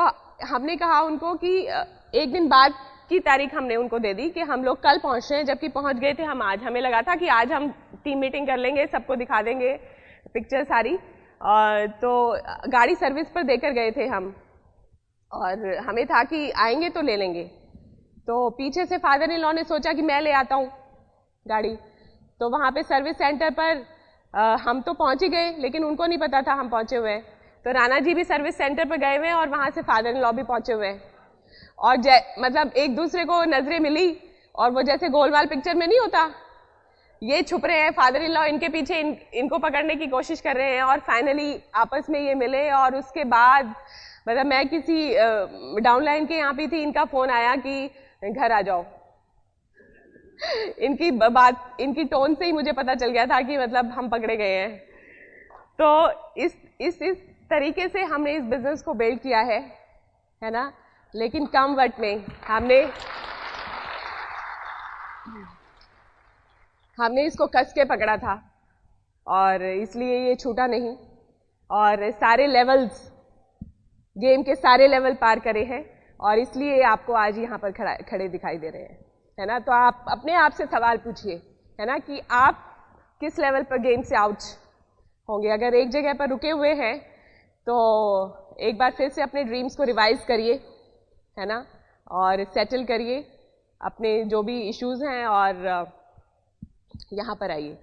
हमने कहा उनको कि एक दिन बाद की तारीख हमने उनको दे दी कि हम लोग कल पहुंच रहे हैं, जबकि पहुंच गए थे हम आज। हमें लगा था कि आज हम टीम मीटिंग कर लेंगे, सबको दिखा देंगे पिक्चर सारी। तो गाड़ी सर्विस पर देकर गए थे हम और हमें था कि आएंगे तो ले लेंगे। तो पीछे से फादर इन लॉ ने सोचा कि मैं ले आता हूँ गाड़ी। तो वहाँ पे सर्विस सेंटर पर हम तो पहुँच ही गए, लेकिन उनको नहीं पता था हम पहुँचे हुए हैं। तो राणा जी भी सर्विस सेंटर पर गए हुए हैं और वहाँ से फादर इन लॉ भी पहुँचे हुए हैं और मतलब एक दूसरे को नजरें मिली और वो जैसे गोलमाल पिक्चर में नहीं होता, ये छुप रहे हैं फादर इन लॉ इनके पीछे, इनको पकड़ने की कोशिश कर रहे हैं और फाइनली आपस में ये मिले। और उसके बाद मतलब मैं किसी डाउनलाइन के यहाँ पे थी, इनका फोन आया कि घर आ जाओ। इनकी बात, इनकी टोन से ही मुझे पता चल गया था कि मतलब हम पकड़े गए हैं। तो इस तरीके से हमने इस बिजनेस को बिल्ड किया है ना, लेकिन कम वक्त में हमने इसको कस के पकड़ा था और इसलिए ये छूटा नहीं और सारे लेवल्स, गेम के सारे लेवल पार करे हैं और इसलिए आपको आज यहाँ पर खड़े दिखाई दे रहे हैं, है ना। तो आप अपने आप से सवाल पूछिए, है ना, कि आप किस लेवल पर गेम से आउट होंगे। अगर एक जगह पर रुके हुए हैं तो एक बार फिर से अपने ड्रीम्स को रिवाइज करिए, है ना, और सेटल करिए अपने जो भी इश्यूज हैं और यहाँ पर आइए।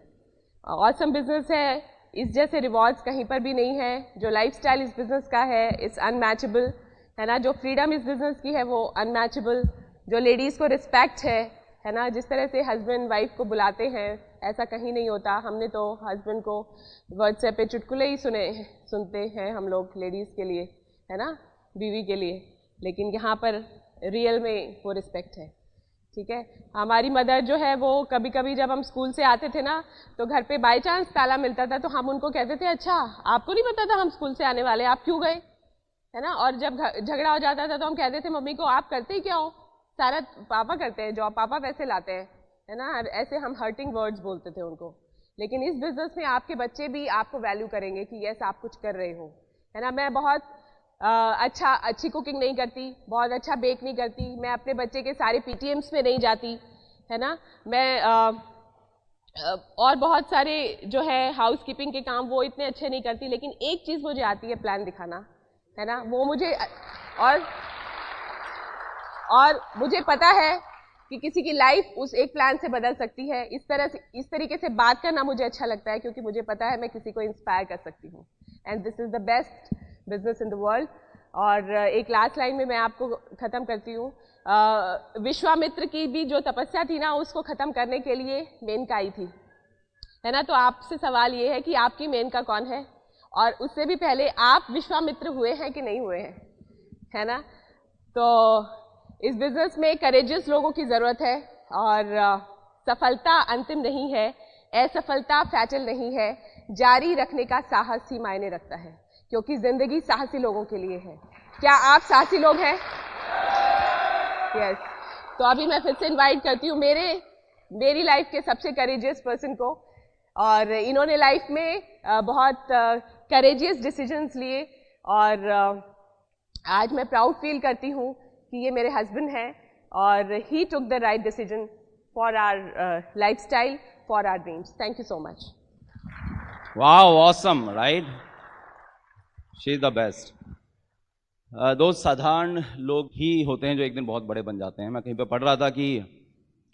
ऑसम बिजनेस है, इस जैसे रिवॉर्ड्स कहीं पर भी नहीं है। जो लाइफस्टाइल इस बिजनेस का है इट्स अनमैचेबल, है ना। जो फ्रीडम इस बिजनेस की है वो अनमैचेबल। जो लेडीज़ को रिस्पेक्ट है ना, जिस तरह से हस्बैंड वाइफ को बुलाते हैं ऐसा कहीं नहीं होता। हमने तो हस्बैंड को व्हाट्सएप पे चुटकुले ही सुनते हैं हम लोग लेडीज़ के लिए, है ना, बीवी के लिए, लेकिन यहाँ पर रियल में वो रिस्पेक्ट है, ठीक है। हमारी मदर जो है वो कभी कभी जब हम स्कूल से आते थे ना तो घर पे बाई चांस ताला मिलता था तो हम उनको कहते थे अच्छा आपको नहीं पता था हम स्कूल से आने वाले, आप क्यों गए, है ना। और जब झगड़ा हो जाता था तो हम कहते थे मम्मी को आप करते ही क्या हो, सारा पापा करते हैं, जॉब पापा पैसे लाते हैं, है ना। ऐसे हम हर्टिंग वर्ड्स बोलते थे उनको। लेकिन इस बिजनेस में आपके बच्चे भी आपको वैल्यू करेंगे कि यस आप कुछ कर रहे हो, है ना। मैं बहुत अच्छी कुकिंग नहीं करती, बहुत अच्छा बेक नहीं करती, मैं अपने बच्चे के सारे PTMs में नहीं जाती, है ना। मैं और बहुत सारे जो है हाउस कीपिंग के काम वो इतने अच्छे नहीं करती, लेकिन एक चीज़ मुझे आती है प्लान दिखाना, है ना। वो मुझे और मुझे पता है कि किसी की लाइफ उस एक प्लान से बदल सकती है। इस तरीके से बात करना मुझे अच्छा लगता है क्योंकि मुझे पता है मैं किसी को इंस्पायर कर सकती हूँ and this is the best business in the world. और एक लास्ट लाइन में मैं आपको ख़त्म करती हूँ। विश्वामित्र की भी जो तपस्या थी ना उसको ख़त्म करने के लिए मेनका आई थी, है ना। तो आपसे सवाल ये है कि आपकी मेनका कौन है और उससे भी पहले आप विश्वामित्र हुए हैं कि नहीं हुए हैं, है ना। तो इस बिजनेस में करेजियस लोगों की ज़रूरत है और सफलता अंतिम नहीं है, असफलता फैटल नहीं है, जारी रखने का साहस ही मायने रखता है क्योंकि ज़िंदगी साहसी लोगों के लिए है। क्या आप साहसी लोग हैं? यस। तो अभी मैं फिर से इनवाइट करती हूँ मेरी लाइफ के सबसे करेजियस पर्सन को, और इन्होंने लाइफ में बहुत करेजियस डिसीजंस लिए और आज मैं प्राउड फील करती हूँ कि ये मेरे हस्बैंड हैं और he took the right decision for our lifestyle, for our dreams. Thank you so much. Wow, awesome, right, she is the best. दो साधारण लोग ही होते हैं जो एक दिन बहुत बड़े बन जाते हैं। मैं कहीं पे पढ़ रहा था कि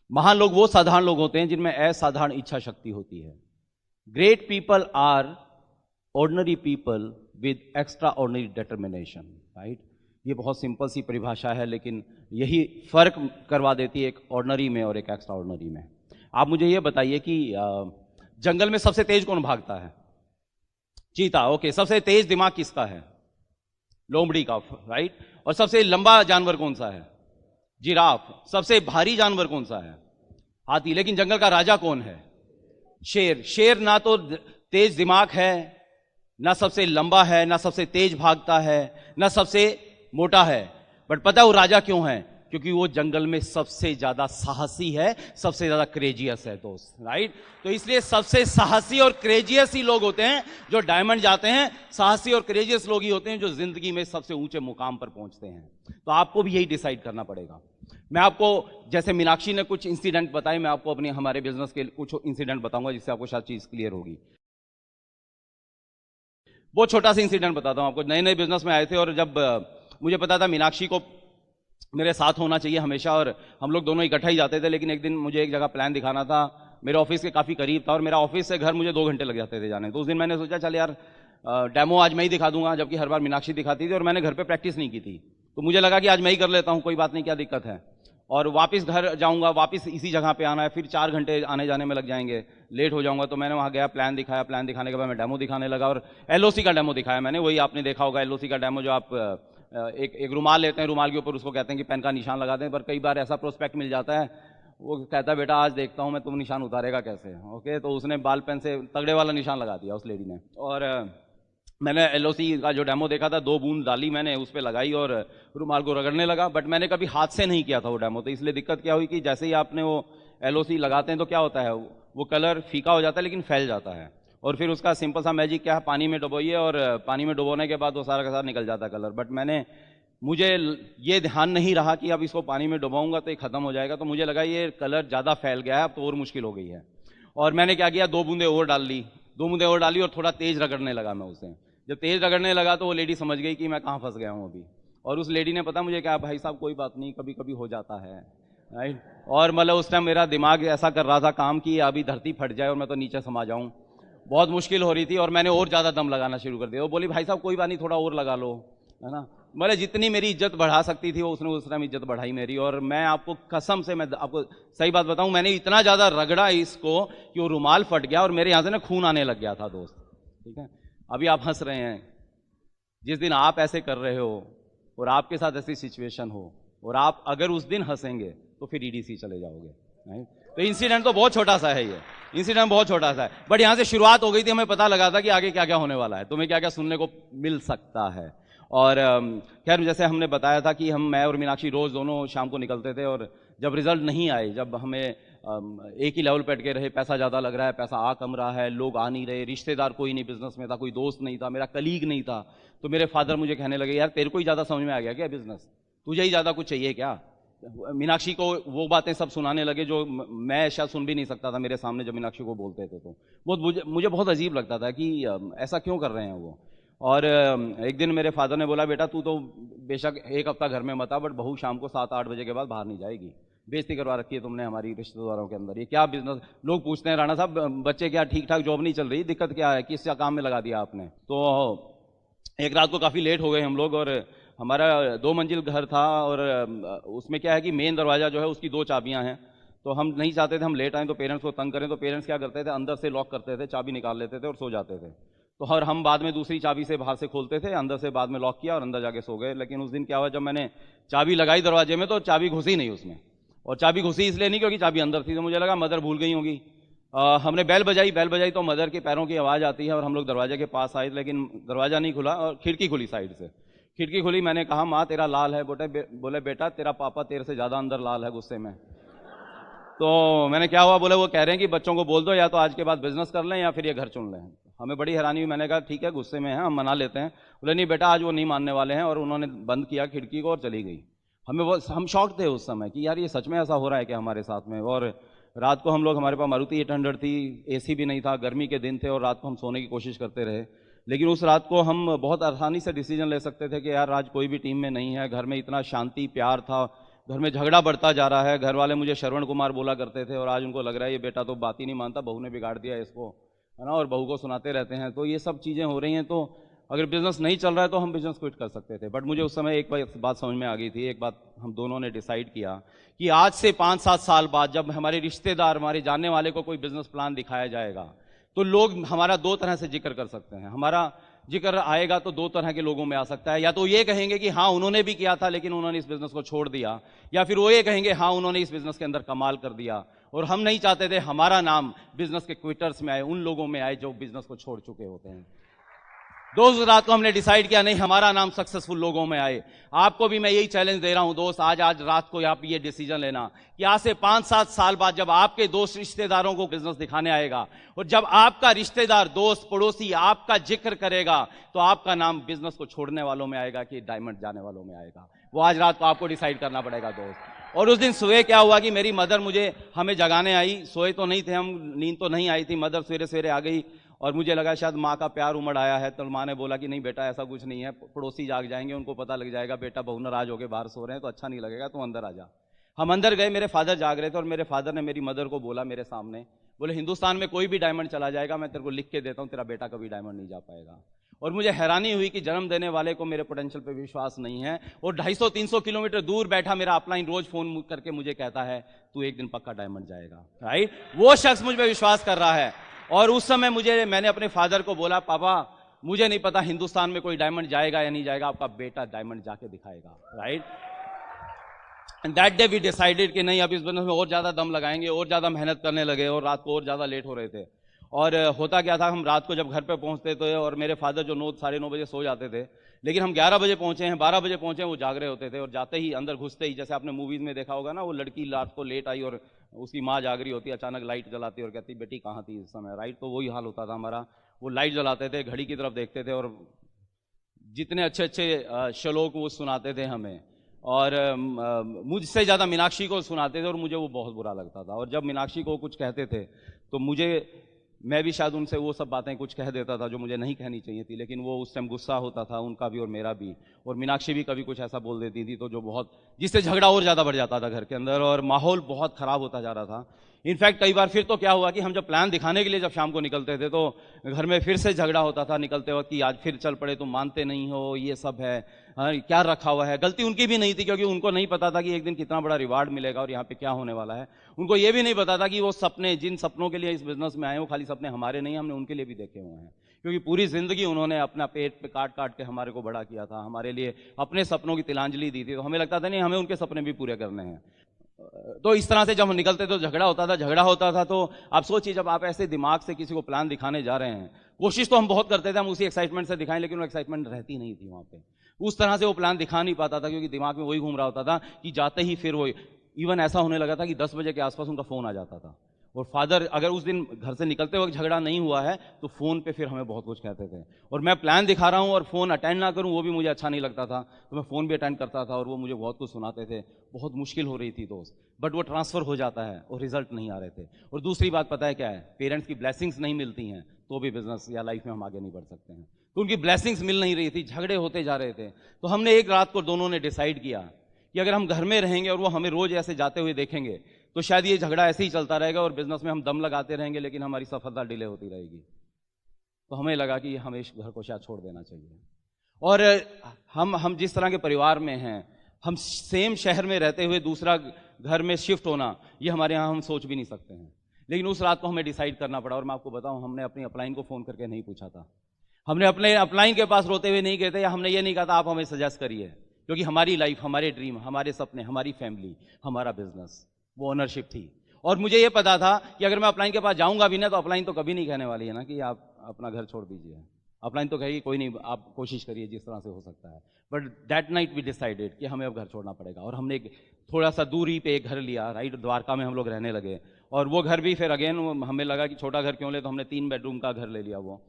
महान लोग वो साधारण लोग होते हैं जिनमें असाधारण इच्छा शक्ति होती है। Great people are ordinary people with extraordinary determination, right. ये बहुत सिंपल सी परिभाषा है लेकिन यही फर्क करवा देती है एक ऑर्डिनरी में और एक एक्स्ट्रा ऑर्डिनरी में। आप मुझे ये बताइए कि जंगल में सबसे तेज कौन भागता है? चीता, ओके। सबसे तेज दिमाग किसका है? लोमड़ी का, राइट। और सबसे लंबा जानवर कौन सा है? जिराफ। सबसे भारी जानवर कौन सा है? हाथी। लेकिन जंगल का राजा कौन है? शेर। शेर ना तो तेज दिमाग है, ना सबसे लंबा है, ना सबसे तेज भागता है, ना सबसे मोटा है, बट पता है वो राजा क्यों है? क्योंकि वो जंगल में सबसे ज्यादा साहसी है, सबसे ज्यादा क्रेजियस है दोस्त, राइट। तो इसलिए सबसे साहसी और क्रेजियस ही लोग होते हैं जो डायमंड जाते हैं। साहसी और क्रेजियस लोग ही होते हैं जो जिंदगी में सबसे ऊंचे मुकाम पर पहुंचते हैं। तो आपको भी यही डिसाइड करना पड़ेगा। मैं आपको, जैसे मीनाक्षी ने कुछ इंसिडेंट बताए, मैं आपको अपने हमारे बिजनेस के कुछ इंसिडेंट बताऊंगा जिससे आपको शायद चीज क्लियर होगी। बहुत छोटा सा इंसिडेंट बताता हूं आपको। नए नए बिजनेस में आए थे और जब मुझे पता था मीनाक्षी को मेरे साथ होना चाहिए हमेशा, और हम लोग दोनों इकट्ठा ही जाते थे, लेकिन एक दिन मुझे एक जगह प्लान दिखाना था, मेरे ऑफिस के काफी करीब था और मेरा ऑफिस से घर मुझे 2 घंटे लग जाते थे जाने। तो उस दिन मैंने सोचा चल यार डेमो आज मैं ही दिखा दूंगा, जबकि हर बार मीनाक्षी दिखाती थी और मैंने घर पे प्रैक्टिस नहीं की थी। तो मुझे लगा कि आज मैं ही कर लेता हूं, कोई बात नहीं, क्या दिक्कत है। और वापस घर जाऊंगा, वापस इसी जगह पे आना है, फिर 4 घंटे आने जाने में लग जाएंगे, लेट हो जाऊंगा। तो मैंने वहां गया, प्लान दिखाया, प्लान दिखाने के बाद मैं डेमो दिखाने लगा और एलओसी का डेमो दिखाया मैंने। वही आपने देखा होगा एलओसी का डेमो, जो आप एक रुमाल लेते हैं, रुमाल के ऊपर उसको कहते हैं कि पेन का निशान लगा दें। पर कई बार ऐसा प्रोस्पेक्ट मिल जाता है, वो कहता है बेटा आज देखता हूं मैं तुम निशान उतारेगा कैसे। ओके, तो उसने बाल पेन से तगड़े वाला निशान लगा दिया उस लेडी ने। और मैंने एलओसी का जो डेमो देखा था, 2 बूंद डाली मैंने, उस पर लगाई और रुमाल को रगड़ने लगा। बट मैंने कभी हाथ से नहीं किया था वो डेमो, तो इसलिए दिक्कत क्या हुई कि जैसे ही आपने वो एलओसी लगाते हैं तो क्या होता है, वो कलर फीका हो जाता है लेकिन फैल जाता है। और फिर उसका सिंपल सा मैजिक क्या है, पानी में डुबोइए और पानी में डुबोने के बाद वो सारा का सारा निकल जाता है कलर। बट मुझे ये ध्यान नहीं रहा कि अब इसको पानी में डुबाऊंगा तो ये खत्म हो जाएगा, तो मुझे लगा ये कलर ज्यादा फैल गया है, अब तो और मुश्किल हो गई है। और मैंने क्या किया, 2 बूंदे और डाल ली, 2 बूंदे और डाली और थोड़ा तेज रगड़ने लगा मैं उसे। जब तेज रगड़ने लगा तो वो लेडी समझ गई कि मैं कहाँ फंस गया हूँ अभी। और उस लेडी ने पता मुझे क्या, भाई साहब कोई बात नहीं, कभी कभी हो जाता है, राइट। और मतलब उस टाइम मेरा दिमाग ऐसा कर रहा था काम की अभी धरती फट जाए और मैं तो नीचे समा जाऊं। बहुत मुश्किल हो रही थी और मैंने और ज्यादा दम लगाना शुरू कर दिया। वो बोली भाई साहब कोई बात नहीं, थोड़ा और लगा लो, है ना। मतलब जितनी मेरी इज्जत बढ़ा सकती थी वो उसने उस टाइम इज्जत बढ़ाई मेरी। और मैं आपको कसम से, मैं आपको सही बात बताऊं, मैंने इतना ज्यादा रगड़ा इसको कि वो रुमाल फट गया और मेरे यहां से ना खून आने लग गया था दोस्त, ठीक है। अभी आप हंस रहे हैं, जिस दिन आप ऐसे कर रहे हो और आपके साथ ऐसी सिचुएशन हो और आप अगर उस दिन हंसेंगे तो फिर ईडीसी चले जाओगे, राइट। तो इंसिडेंट तो बहुत छोटा सा है, ये इंसिडेंट बहुत छोटा सा है, बट यहां से शुरुआत हो गई थी, हमें पता लगा था कि आगे क्या क्या होने वाला है, तुम्हें क्या क्या सुनने को मिल सकता है। और खैर जैसे हमने बताया था कि मैं और मीनाक्षी रोज दोनों शाम को निकलते थे और जब रिजल्ट नहीं आए, जब हमें एक ही लेवल पे अटके रहे, पैसा ज्यादा लग रहा है, पैसा आ कम रहा है, लोग आ नहीं रहे, रिश्तेदार कोई नहीं बिजनेस में था, कोई दोस्त नहीं था, मेरा कलीग नहीं था, तो मेरे फादर मुझे कहने लगे यार तेरे को ही ज्यादा समझ में आ गया क्या बिजनेस, तुझे ही ज्यादा कुछ चाहिए क्या। मीनाक्षी को वो बातें सब सुनाने लगे जो मैं शायद सुन भी नहीं सकता था मेरे सामने, जब मीनाक्षी को बोलते थे तो मुझे बहुत अजीब लगता था कि ऐसा क्यों कर रहे हैं वो। और एक दिन मेरे फादर ने बोला बेटा तू तो बेशक 1 हफ्ता घर में मत आ, बट बहू शाम को 7-8 बजे के बाद बाहर नहीं जाएगी, बेइज्जती करवा रखी है तुमने हमारी रिश्तेदारों के अंदर, ये क्या बिजनेस। लोग पूछते हैं राणा साहब बच्चे क्या ठीक ठाक जॉब नहीं चल रही, दिक्कत क्या है, किस काम में लगा दिया आपने। तो एक रात को काफी लेट हो गए हम लोग और हमारा 2 मंजिल घर था और उसमें क्या है कि मेन दरवाजा जो है उसकी 2 चाबियां हैं, तो हम नहीं चाहते थे हम लेट आए तो पेरेंट्स को तंग करें, तो पेरेंट्स क्या करते थे अंदर से लॉक करते थे, चाबी निकाल लेते थे और सो जाते थे। तो और हम बाद में दूसरी चाबी से बाहर से खोलते थे, अंदर से बाद में लॉक किया और अंदर जाके सो गए। लेकिन उस दिन क्या हुआ, जब मैंने चाबी लगाई दरवाजे में तो चाबी घुसी नहीं उसमें, और चाबी घुसी इसलिए नहीं क्योंकि चाबी अंदर थी, तो मुझे लगा मदर भूल गई होगी। हमने बेल बजाई तो मदर के पैरों की आवाज आती है और हम लोग दरवाजे के पास आए, लेकिन दरवाजा नहीं खुला और खिड़की खुली साइड से, खिड़की खुली। मैंने कहा माँ तेरा लाल है, बोले बेटा तेरा पापा तेरे से ज्यादा अंदर लाल है गुस्से में। तो मैंने क्या हुआ, बोले वो कह रहे हैं कि बच्चों को बोल दो या तो आज के बाद बिजनेस कर लें या फिर ये घर चुन लें। हमें बड़ी हैरानी हुई, मैंने कहा ठीक है गुस्से में है हम मना लेते हैं। बोले नहीं बेटा आज वो नहीं मानने वाले हैं, और उन्होंने बंद किया खिड़की को और चली गई। हम शॉक थे उस समय कि यार ये सच में ऐसा हो रहा है क्या हमारे साथ में। और रात को हम लोग, हमारे पास मारुति 800 थी, एसी भी नहीं था, गर्मी के दिन थे और रात को हम सोने की कोशिश करते रहे। लेकिन उस रात को हम बहुत आसानी से डिसीजन ले सकते थे कि यार आज कोई भी टीम में नहीं है, घर में इतना शांति प्यार था, घर में झगड़ा बढ़ता जा रहा है। घर वाले मुझे श्रवण कुमार बोला करते थे और आज उनको लग रहा है ये बेटा तो बात ही नहीं मानता, बहू ने बिगाड़ दिया इसको, है ना, और बहू को सुनाते रहते हैं। तो ये सब चीजें हो रही हैं, तो अगर बिजनेस नहीं चल रहा है तो हम बिजनेस क्विट कर सकते थे। बट मुझे उस समय एक बात समझ में आ गई थी, एक बात हम दोनों ने डिसाइड किया कि आज से 5-7 साल बाद जब हमारे रिश्तेदार, हमारे जानने वाले को कोई बिजनेस प्लान दिखाया जाएगा तो लोग हमारा 2 तरह से जिक्र कर सकते हैं। हमारा जिक्र आएगा तो दो तरह के लोगों में आ सकता है। या तो ये कहेंगे कि हाँ उन्होंने भी किया था लेकिन उन्होंने इस बिजनेस को छोड़ दिया, या फिर वो ये कहेंगे हाँ उन्होंने इस बिजनेस के अंदर कमाल कर दिया। और हम नहीं चाहते थे हमारा नाम बिजनेस के क्विटर्स में आए, उन लोगों में आए जो बिजनेस को छोड़ चुके होते हैं। दोस्त रात को हमने डिसाइड किया नहीं, हमारा नाम सक्सेसफुल लोगों में आए। आपको भी मैं यही चैलेंज दे रहा हूं दोस्त, आज रात को आप ये डिसीजन लेना कि आज से 5-7 साल बाद जब आपके दोस्त रिश्तेदारों को बिजनेस दिखाने आएगा और जब आपका रिश्तेदार दोस्त पड़ोसी आपका जिक्र करेगा तो आपका नाम बिजनेस को छोड़ने वालों में आएगा कि डायमंड जाने वालों में आएगा। वो आज रात को आपको डिसाइड करना पड़ेगा दोस्त। और उस दिन सुबह क्या हुआ कि मेरी मदर हमें जगाने आई, सोए तो नहीं थे हम, नींद तो नहीं आई थी, मदर सवेरे सवेरे आ गई और मुझे लगा शायद माँ का प्यार उमड़ आया है। तो माँ ने बोला कि नहीं बेटा ऐसा कुछ नहीं है, पड़ोसी जाग जाएंगे, उनको पता लग जाएगा बेटा बहू नाराज होकर बाहर सो रहे हैं तो अच्छा नहीं लगेगा, तो अंदर आ जा। हम अंदर गए, मेरे फादर जाग रहे थे और मेरे फादर ने मेरी मदर को बोला मेरे सामने, बोले हिंदुस्तान में कोई भी डायमंड चला जाएगा, मैं तेरे को लिख के देता हूँ, तेरा बेटा कभी डायमंड नहीं जा पाएगा। और मुझे हैरानी हुई कि जन्म देने वाले को मेरे पोटेंशियल पे विश्वास नहीं है और 250-300 किलोमीटर दूर बैठा मेरा अपलाइन रोज फोन करके मुझे कहता है तू एक दिन पक्का डायमंड जाएगा, राइट। वो शख्स मुझ पे विश्वास कर रहा है। और उस समय मैंने अपने फादर को बोला पापा मुझे नहीं पता हिंदुस्तान में कोई डायमंड जाएगा या नहीं जाएगा, आपका बेटा डायमंड जाके दिखाएगा, right. And that day we decided कि नहीं अब इस बिजनेस में और ज्यादा दम लगाएंगे, और ज्यादा मेहनत करने लगे और रात को और ज्यादा लेट हो रहे थे। और होता क्या था, हम रात को जब घर पे पहुंचते थे और मेरे फादर जो 9-9:30 बजे सो जाते थे, लेकिन हम 11 बजे पहुंचे हैं, 12 बजे पहुंचे, वो जाग रहे होते थे। और जाते ही अंदर घुसते ही, जैसे आपने मूवीज में देखा होगा ना, वो लड़की रात को लेट आई और उसकी माँ जाग रही होती, अचानक लाइट जलाती और कहती बेटी कहाँ थी इस समय, राइट। तो वही हाल होता था हमारा। वो लाइट जलाते थे, घड़ी की तरफ देखते थे और जितने अच्छे अच्छे श्लोक वो सुनाते थे हमें, और मुझसे ज़्यादा मीनाक्षी को सुनाते थे और मुझे वो बहुत बुरा लगता था। और जब मीनाक्षी को कुछ कहते थे तो मैं भी शायद उनसे वो सब बातें कुछ कह देता था जो मुझे नहीं कहनी चाहिए थी, लेकिन वो उस टाइम गुस्सा होता था उनका भी और मेरा भी। और मीनाक्षी भी कभी कुछ ऐसा बोल देती थी तो जिससे झगड़ा और ज़्यादा बढ़ जाता था घर के अंदर और माहौल बहुत ख़राब होता जा रहा था। इनफैक्ट कई बार फिर तो क्या हुआ कि हम जब प्लान दिखाने के लिए जब शाम को निकलते थे तो घर में फिर से झगड़ा होता था निकलते वक्त कि आज फिर चल पड़े, तुम मानते नहीं हो, ये सब है, क्या रखा हुआ है। गलती उनकी भी नहीं थी क्योंकि उनको नहीं पता था कि एक दिन कितना बड़ा रिवार्ड मिलेगा और यहाँ पे क्या होने वाला है। उनको ये भी नहीं पता था कि वो सपने, जिन सपनों के लिए इस बिजनेस में आए वो खाली सपने हमारे नहीं, हमने उनके लिए भी देखे हुए हैं। क्योंकि पूरी जिंदगी उन्होंने अपना पेट पे काट काट के हमारे को बड़ा किया था, हमारे लिए अपने सपनों की तिलांजलि दी थी। तो हमें लगता था नहीं हमें उनके सपने भी पूरे करने हैं। तो इस तरह से जब हम निकलते तो झगड़ा होता था। तो आप सोचिए जब आप ऐसे दिमाग से किसी को प्लान दिखाने जा रहे हैं, कोशिश तो हम बहुत करते थे हम उसी एक्साइटमेंट से दिखाएं, लेकिन वो एक्साइटमेंट रहती नहीं थी वहां पे। उस तरह से वो प्लान दिखा नहीं पाता था क्योंकि दिमाग में वही घूम रहा होता था कि जाते ही फिर वो इवन ऐसा होने लगा था कि 10 बजे के आसपास उनका फोन आ जाता था। और फादर अगर उस दिन घर से निकलते वक्त झगड़ा नहीं हुआ है तो फोन पे फिर हमें बहुत कुछ कहते थे। और मैं प्लान दिखा रहा हूं और फोन अटेंड ना करूं वो भी मुझे अच्छा नहीं लगता था, तो मैं फोन भी अटेंड करता था और वो मुझे बहुत कुछ सुनाते थे। बहुत मुश्किल हो रही थी दोस्त, बट वो ट्रांसफर हो जाता है और रिजल्ट नहीं आ रहे थे। और दूसरी बात पता है क्या है, पेरेंट्स की ब्लेसिंग्स नहीं मिलती हैं तो भी बिजनेस या लाइफ में हम आगे नहीं बढ़ सकते हैं। तो उनकी ब्लेसिंग्स मिल नहीं रही थी, झगड़े होते जा रहे थे। तो हमने एक रात को दोनों ने डिसाइड किया कि अगर हम घर में रहेंगे और वो हमें रोज ऐसे जाते हुए देखेंगे तो शायद ये झगड़ा ऐसे ही चलता रहेगा और बिजनेस में हम दम लगाते रहेंगे लेकिन हमारी सफलता डिले होती रहेगी। तो हमें लगा कि हमें इस घर को शायद छोड़ देना चाहिए। और हम जिस तरह के परिवार में हैं, हम सेम शहर में रहते हुए दूसरा घर में शिफ्ट होना, ये हमारे यहाँ हम सोच भी नहीं सकते हैं। लेकिन उस रात को हमें डिसाइड करना पड़ा। और मैं आपको बताऊं, हमने अपनी अपलाइन को फोन करके नहीं पूछा था, हमने अपने अपलाइन के पास रोते हुए नहीं कहते, या हमने ये नहीं कहा था आप हमें सजेस्ट करिए, क्योंकि हमारी लाइफ, हमारे ड्रीम, हमारे सपने, हमारी फैमिली, हमारा बिजनेस, वो ओनरशिप थी। और मुझे ये पता था कि अगर मैं अपलाइन के पास जाऊंगा भी ना तो अपलाइन तो कभी नहीं कहने वाली है ना कि आप अपना घर छोड़ दीजिए। अपलाइन तो कहेगी कोई नहीं आप कोशिश करिए जिस तरह से हो सकता है। But that night we decided कि हमें अब घर छोड़ना पड़ेगा। और हमने थोड़ा सा दूरी पे एक घर लिया, राइट, द्वारका में हम लोग रहने लगे। और वो घर भी फिर अगेन हमें लगा कि छोटा घर क्यों ले, तो हमने 3 बेडरूम का घर ले लिया वो।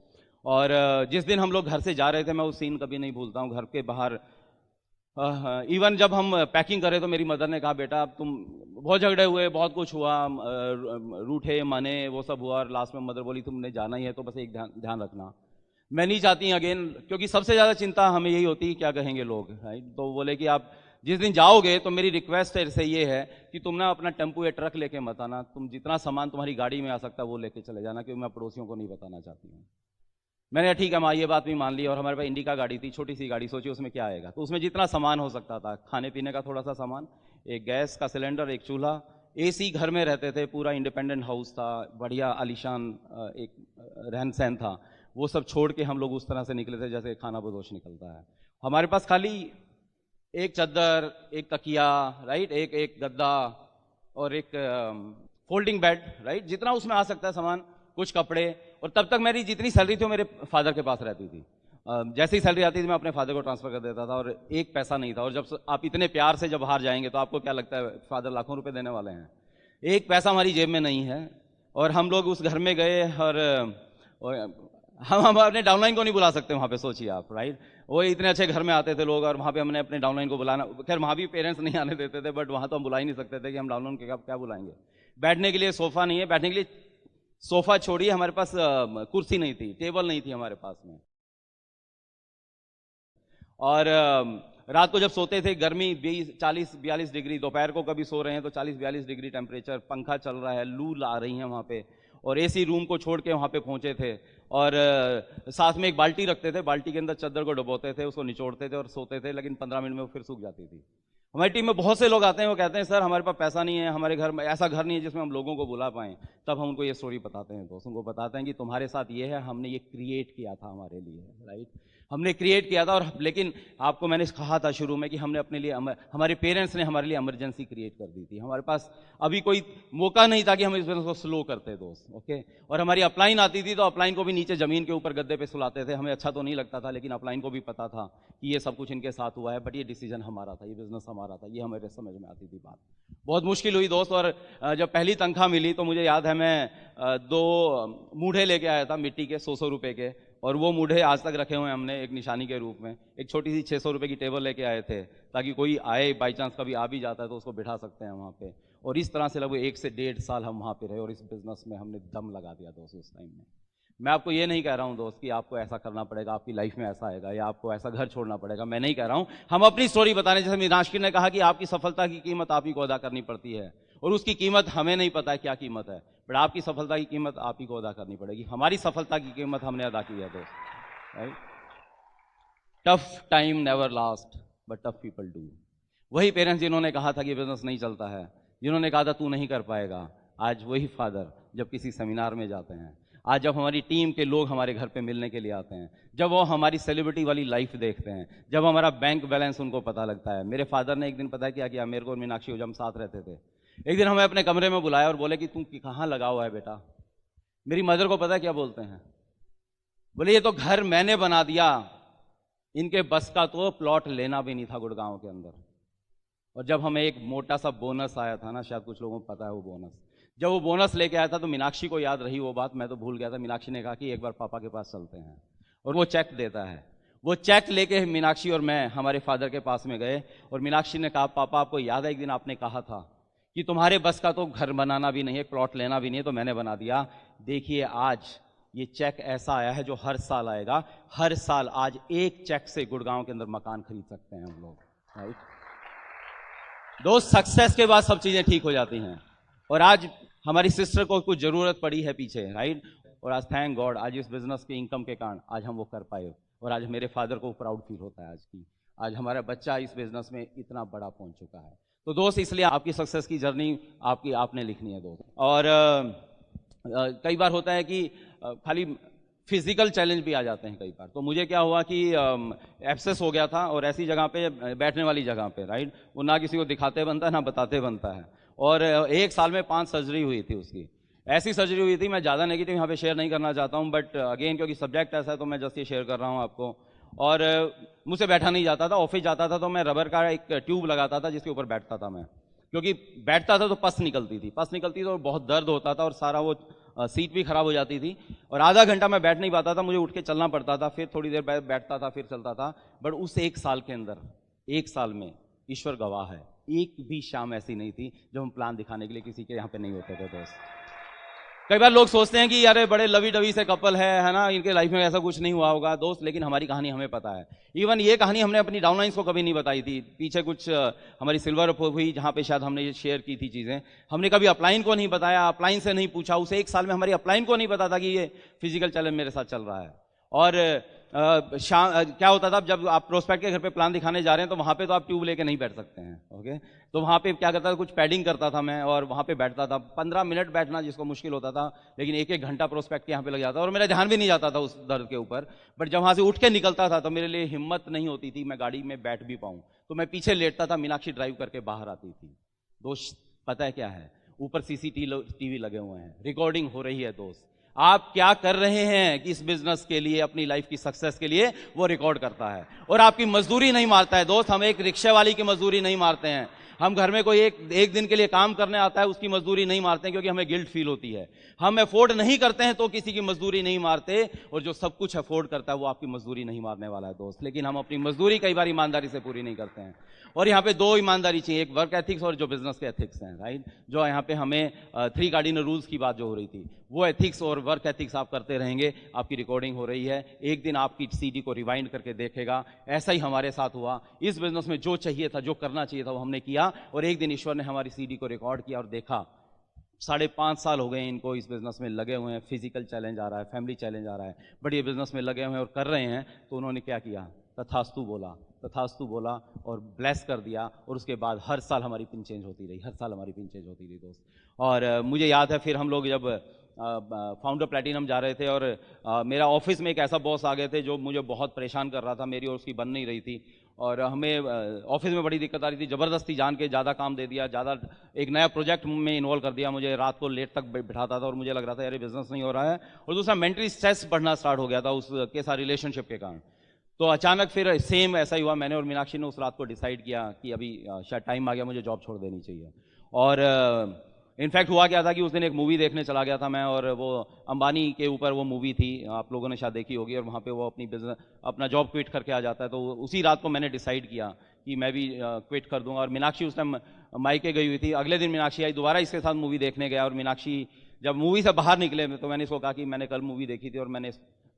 और जिस दिन हम लोग घर से जा रहे थे, मैं उस सीन कभी नहीं भूलता हूँ। घर के बाहर इवन जब हम पैकिंग कर रहे तो मेरी मदर ने कहा बेटा अब तुम, बहुत झगड़े हुए, बहुत कुछ हुआ, रूठे माने, वो सब हुआ। और लास्ट में मदर बोली तुमने जाना ही है तो बस एक ध्यान रखना, मैं नहीं चाहती अगेन, क्योंकि सबसे ज्यादा चिंता हमें यही होती है क्या कहेंगे लोग, राइट। तो बोले कि आप जिस दिन जाओगे तो मेरी रिक्वेस्ट से ये है कि तुम ना अपना टेम्पो या ट्रक लेके मत आना, तुम जितना सामान तुम्हारी गाड़ी में आ सकता है वो लेके चले जाना, क्योंकि मैं पड़ोसियों को नहीं बताना चाहती हूँ। मैंने ठीक है माँ, ये बात भी मान ली। और हमारे पास इंडिका गाड़ी थी, छोटी सी गाड़ी, सोचिए उसमें क्या आएगा। तो उसमें जितना सामान हो सकता था, खाने पीने का थोड़ा सा सामान, एक गैस का सिलेंडर, एक चूल्हा, एसी घर में रहते थे, पूरा इंडिपेंडेंट हाउस था, बढ़िया आलीशान एक रहन सहन था। वो सब छोड़ के हम लोग उस तरह से निकले थे जैसे खाना बदोश निकलता है। हमारे पास खाली एक चद्दर, एक तकिया, राइट, एक गद्दा और एक फोल्डिंग बेड, राइट, जितना उसमें आ सकता है सामान, कुछ कपड़े। और तब तक मेरी जितनी सैलरी थी वो मेरे फादर के पास रहती थी। जैसे ही सैलरी आती थी मैं अपने फादर को ट्रांसफर कर देता था, और एक पैसा नहीं था। और जब आप इतने प्यार से जब बाहर जाएंगे तो आपको क्या लगता है फादर लाखों रुपए देने वाले हैं, एक पैसा हमारी जेब में नहीं है। और हम लोग उस घर में गए और हम अपने डाउनलाइन को नहीं बुला सकते वहाँ पे, सोचिए आप, राइट। वो इतने अच्छे घर में आते थे लोग और वहाँ पे हमने अपने डाउनलाइन को बुलाना, खैर वहाँ भी पेरेंट्स नहीं आने देते थे, बट वहाँ तो हम बुला ही नहीं सकते थे कि हम डाउनलाइन के क्या बुलाएंगे। बैठने के लिए सोफा नहीं है, बैठने के लिए सोफा छोड़िए, हमारे पास कुर्सी नहीं थी, टेबल नहीं थी हमारे पास में। और रात को जब सोते थे, गर्मी 40-42 डिग्री, दोपहर को कभी सो रहे हैं तो 40-42 डिग्री टेम्परेचर, पंखा चल रहा है, लू आ रही है वहाँ पे, और एसी रूम को छोड़ के वहाँ पे पहुँचे थे। और साथ में एक बाल्टी रखते थे, बाल्टी के अंदर चद्दर को डुबोते थे, उसको निचोड़ते थे और सोते थे, लेकिन 15 मिनट में वो फिर सूख जाती थी। हमारी टीम में बहुत से लोग आते हैं, वो कहते हैं सर हमारे पास पैसा नहीं है, हमारे घर में ऐसा घर नहीं है जिसमें हम लोगों को बुला पाएं। तब हम उनको ये स्टोरी बताते हैं, दोस्तों को बताते हैं कि तुम्हारे साथ ये है, हमने ये क्रिएट किया था हमारे लिए, राइट, हमने क्रिएट किया था। और लेकिन आपको मैंने कहा था शुरू में कि हमने अपने लिए, हमारे पेरेंट्स ने हमारे लिए इमरजेंसी क्रिएट कर दी थी। हमारे पास अभी कोई मौका नहीं था कि हम इस बिजनेस को स्लो करते दोस्त, ओके। और हमारी अपलाइन आती थी तो अपलाइन को भी नीचे जमीन के ऊपर गद्दे पे सुलाते थे। हमें अच्छा तो नहीं लगता था, लेकिन अपलाइन को भी पता था कि ये सब कुछ इनके साथ हुआ है, बट ये डिसीजन हमारा था, ये बिजनेस हमारा था, ये हमारे समझ में आती थी बात। बहुत मुश्किल हुई दोस्त। और जब पहली तनख्वाह मिली तो मुझे याद है मैं 2 मूढ़े लेके आया था मिट्टी के, 100 रुपए के, और वो मूढ़े आज तक रखे हुए हैं हमने एक निशानी के रूप में। एक छोटी सी 600 रुपए की टेबल लेके आए थे ताकि कोई आए, बाई चांस कभी आ भी जाता है तो उसको बिठा सकते हैं वहाँ पे। और इस तरह से लगभग 1 से 1.5 साल हम वहाँ पे रहे और इस बिजनेस में हमने दम लगा दिया दोस्त उस टाइम में। मैं आपको ये नहीं कह रहा हूँ दोस्त कि आपको ऐसा करना पड़ेगा, आपकी लाइफ में ऐसा आएगा, या आपको ऐसा घर छोड़ना पड़ेगा, मैं नहीं कह रहा हूँ। हम अपनी स्टोरी बताने, जैसे मीनाक्षी ने कहा कि आपकी सफलता की कीमत आप ही को अदा करनी पड़ती है, और उसकी कीमत हमें नहीं पता है क्या कीमत है, बट आपकी सफलता की कीमत आप ही को अदा करनी पड़ेगी। हमारी सफलता की कीमत हमने अदा की है दोस्त, right. Tough time never last but tough people do. वही पेरेंट्स जिन्होंने कहा था कि बिजनेस नहीं चलता है, जिन्होंने कहा था तू नहीं कर पाएगा, आज वही फादर जब किसी सेमिनार में जाते हैं, आज जब हमारी टीम के लोग हमारे घर पे मिलने के लिए आते हैं, जब वो हमारी सेलिब्रिटी वाली लाइफ देखते हैं, जब हमारा बैंक बैलेंस उनको पता लगता है। मेरे फादर ने एक दिन पता है क्या किया, मेरे को और मीनाक्षी को, जब हम साथ रहते थे, एक दिन हमें अपने कमरे में बुलाया और बोले कि तू कहाँ लगा हुआ है बेटा। मेरी मदर को पता है क्या बोलते हैं, बोले ये तो घर मैंने बना दिया, इनके बस का तो प्लॉट लेना भी नहीं था गुड़गांव के अंदर। और जब हमें एक मोटा सा बोनस आया था ना, शायद कुछ लोगों को पता है वो बोनस, जब वो बोनस लेके आया था तो मीनाक्षी को याद रही वो बात, मैं तो भूल गया था। मीनाक्षी ने कहा कि एक बार पापा के पास चलते हैं, और वो चेक देता है। वो चेक लेके मीनाक्षी और मैं हमारे फादर के पास में गए, और मीनाक्षी ने कहा पापा आपको याद है एक दिन आपने कहा था कि तुम्हारे बस का तो घर बनाना भी नहीं है, प्लॉट लेना भी नहीं है, तो मैंने बना दिया। देखिए आज ये चेक ऐसा आया है जो हर साल आएगा, हर साल आज एक चेक से गुड़गांव के अंदर मकान खरीद सकते हैं हम लोग, राइट। दोस्त सक्सेस के बाद सब चीजें ठीक हो जाती हैं, और आज हमारी सिस्टर को कुछ जरूरत पड़ी है पीछे, राइट, और आज थैंक गॉड आज इस बिजनेस के इनकम के कारण आज हम वो कर पाए, और आज मेरे फादर को प्राउड फील होता है आज की, आज हमारा बच्चा इस बिजनेस में इतना बड़ा पहुंच चुका है। तो दोस्त इसलिए आपकी सक्सेस की जर्नी आपने लिखनी है दोस्त। और कई बार होता है कि खाली फिजिकल चैलेंज भी आ जाते हैं कई बार। तो मुझे क्या हुआ कि एब्सेस हो गया था, और ऐसी जगह पे, बैठने वाली जगह पे, राइट, वो ना किसी को दिखाते बनता है ना बताते बनता है। और 1 साल में 5 सर्जरी हुई थी उसकी, ऐसी सर्जरी हुई थी, मैं ज़्यादा नेगेटिव यहाँ पे शेयर नहीं करना चाहता हूँ, बट अगेन क्योंकि सब्जेक्ट ऐसा है तो मैं जस्ट ये शेयर कर रहा हूँ आपको। और मुझसे बैठा नहीं जाता था, ऑफिस जाता था तो मैं रबर का एक ट्यूब लगाता था जिसके ऊपर बैठता था मैं, क्योंकि बैठता था तो पस निकलती थी तो बहुत दर्द होता था, और सारा वो सीट भी खराब हो जाती थी, और आधा घंटा मैं बैठ नहीं पाता था, मुझे उठ के चलना पड़ता था, फिर थोड़ी देर बैठता था, फिर चलता था। बट उस 1 साल के अंदर, 1 साल में ईश्वर गवाह है, एक भी शाम ऐसी नहीं थी जब हम प्लान दिखाने के लिए किसी के यहाँ पे नहीं होते थे दोस्त। कई बार लोग सोचते हैं कि यार बड़े लवी डवी से कपल है ना, इनके लाइफ में ऐसा कुछ नहीं हुआ होगा दोस्त, लेकिन हमारी कहानी हमें पता है। इवन ये कहानी हमने अपनी डाउनलाइंस को कभी नहीं बताई थी, पीछे कुछ हमारी सिल्वर अप हुई जहाँ पे शायद हमने ये शेयर की थी चीजें, हमने कभी अपलाइन को नहीं बताया, अपलाइन से नहीं पूछा, उस 1 साल में हमारी अपलाइन को नहीं पता था कि ये फिजिकल चैलेंज मेरे साथ चल रहा है। और क्या होता था जब आप प्रोस्पेक्ट के घर पे प्लान दिखाने जा रहे हैं तो वहां पे तो आप ट्यूब लेके नहीं बैठ सकते हैं, ओके। तो वहां पे क्या करता था, कुछ पैडिंग करता था मैं और वहां पे बैठता था, 15 मिनट बैठना जिसको मुश्किल होता था, लेकिन एक घंटा प्रोस्पेक्ट के यहाँ पे लग जाता और मेरा ध्यान भी नहीं जाता था उस दर्द के ऊपर। बट जब वहां से उठ के निकलता था तो मेरे लिए हिम्मत नहीं होती थी मैं गाड़ी में बैठ भी पाऊं, तो मैं पीछे लेटता था, मीनाक्षी ड्राइव करके बाहर आती थी। दोस्त पता है क्या है, ऊपर CCTV लगे हुए हैं, रिकॉर्डिंग हो रही है। दोस्त आप क्या कर रहे हैं कि इस बिजनेस के लिए, अपनी लाइफ की सक्सेस के लिए, वो रिकॉर्ड करता है और आपकी मजदूरी नहीं मारता है। दोस्त हम एक रिक्शे वाली की मजदूरी नहीं मारते हैं, हम घर में कोई एक दिन के लिए काम करने आता है उसकी मजदूरी नहीं मारते हैं क्योंकि हमें गिल्ट फील होती है। हम अफोर्ड नहीं करते हैं तो किसी की मजदूरी नहीं मारते, और जो सब कुछ अफोर्ड करता है वो आपकी मजदूरी नहीं मारने वाला है दोस्त। लेकिन हम अपनी मजदूरी कई बार ईमानदारी से पूरी नहीं करते हैं, और यहाँ पे दो ईमानदारी चाहिए, एक वर्क एथिक्स और जो बिजनेस के एथिक्स हैं, राइट। जो यहाँ पे हमें 3 कार्डिनल रूल्स की बात जो हो रही थी, वो एथिक्स और वर्क एथिक्स आप करते रहेंगे। आपकी रिकॉर्डिंग हो रही है, एक दिन आपकी CD को रिवाइंड करके देखेगा। ऐसा ही हमारे साथ हुआ इस बिजनेस में, जो चाहिए था, जो करना चाहिए था वो हमने किया, और एक दिन ईश्वर ने हमारी CD को रिकॉर्ड किया और देखा 5.5 साल हो गए इनको इस बिजनेस में लगे हुए हैं। फिजिकल चैलेंज आ रहा है, फैमिली चैलेंज आ रहा है, बट ये बिजनेस में लगे हुए हैं और कर रहे हैं। तो उन्होंने क्या किया, तथास्तु बोला और ब्लेस कर दिया, और उसके बाद हर साल हमारी पिन चेंज होती रही, दोस्त। और मुझे याद है फिर हम लोग जब फाउंडर प्लैटिनम जा रहे थे और मेरा ऑफिस में एक ऐसा बॉस आ गए थे जो मुझे बहुत परेशान कर रहा था, मेरी और उसकी बन नहीं रही थी, और हमें ऑफिस में बड़ी दिक्कत आ रही थी। ज़बरदस्ती जान के ज़्यादा काम दे दिया, ज़्यादा एक नया प्रोजेक्ट में इन्वॉल्व कर दिया मुझे, रात को लेट तक बिठाता था और मुझे लग रहा था यार ये बिजनेस नहीं हो रहा है। और दूसरा मेंटली स्ट्रेस बढ़ना स्टार्ट हो गया था उसके साथ रिलेशनशिप के कारण। तो अचानक फिर सेम ऐसा ही हुआ, मैंने और मीनाक्षी ने उस रात को डिसाइड किया कि अभी शायद टाइम आ गया, मुझे जॉब छोड़ देनी चाहिए। और इनफैक्ट हुआ क्या था कि उस दिन एक मूवी देखने चला गया था मैं, और वो अंबानी के ऊपर वो मूवी थी, आप लोगों ने शायद देखी होगी, और वहाँ पे वो अपना जॉब क्विट करके आ जाता है। तो उसी रात को मैंने डिसाइड किया कि मैं भी क्विट कर दूंगा। और मीनाक्षी उस टाइम मायके गई हुई थी, अगले दिन मीनाक्षी आई, दोबारा इसके साथ मूवी देखने गया, और मीनाक्षी जब मूवी से बाहर निकले तो मैंने इसको कहा कि मैंने कल मूवी देखी थी और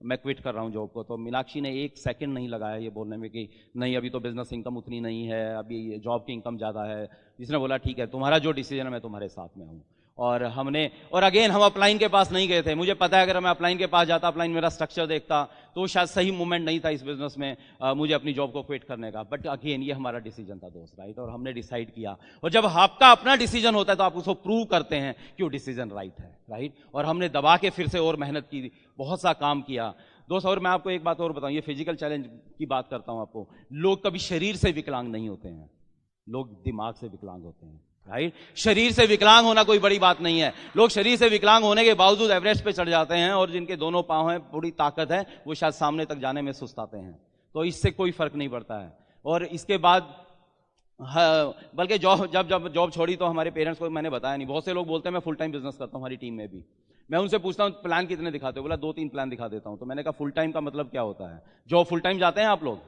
मैं क्विट कर रहा हूँ जॉब को। तो मीनाक्षी ने 1 सेकंड नहीं लगाया ये बोलने में कि नहीं अभी तो बिजनेस इनकम उतनी नहीं है, अभी जॉब की इनकम ज़्यादा है। जिसने बोला ठीक है तुम्हारा जो डिसीजन है मैं तुम्हारे साथ में हूँ। और अगेन हम अपलाइन के पास नहीं गए थे, मुझे पता है अगर मैं अपलाइन के पास जाता, अपलाइन मेरा स्ट्रक्चर देखता, तो शायद सही मोमेंट नहीं था इस बिजनेस में मुझे अपनी जॉब को क्विट करने का। बट अगेन ये हमारा डिसीजन था दोस्त, राइट, और हमने डिसाइड किया। और जब आपका अपना डिसीजन होता है तो आप उसको प्रूव करते हैं कि वो डिसीजन राइट है, राइट। और हमने दबा के फिर से और मेहनत की, बहुत सा काम किया दोस्त। और मैं आपको एक बात और बताऊं, ये फिजिकल चैलेंज की बात करता हूं आपको, लोग कभी शरीर से विकलांग नहीं होते हैं, लोग दिमाग से विकलांग होते हैं, राइट। शरीर से विकलांग होना कोई बड़ी बात नहीं है, लोग शरीर से विकलांग होने के बावजूद एवरेस्ट पे चढ़ जाते हैं, और जिनके दोनों पांव हैं, पूरी ताकत है, वो शायद सामने तक जाने में सुस्ताते हैं। तो इससे कोई फर्क नहीं पड़ता है। और इसके बाद बल्कि जब जॉब छोड़ी तो हमारे पेरेंट्स को मैंने बताया नहीं। बहुत से लोग बोलते हैं मैं फुल टाइम बिजनेस करता हूँ, हमारी टीम में भी। मैं उनसे पूछता हूँ प्लान कितने दिखाते हो, बोला 2-3 प्लान दिखा देता हूँ। तो मैंने कहा फुल टाइम का मतलब क्या होता है? जॉब फुल टाइम जाते हैं आप लोग?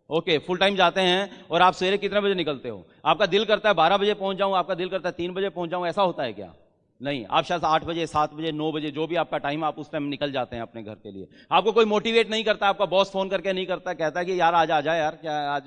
ओके, फुल टाइम जाते हैं, और आप सवेरे कितने बजे निकलते हो? आपका दिल करता है 12 बजे पहुंच जाऊं, आपका दिल करता है 3 बजे पहुंच जाऊं, ऐसा होता है क्या? नहीं, आप शायद 8 बजे, 7 बजे, 9 बजे, जो भी आपका टाइम, आप उस टाइम निकल जाते हैं अपने घर के लिए। आपको कोई मोटिवेट नहीं करता, आपका बॉस फोन करके नहीं करता, कहता है कि यार आज आ जाए यार, क्या आज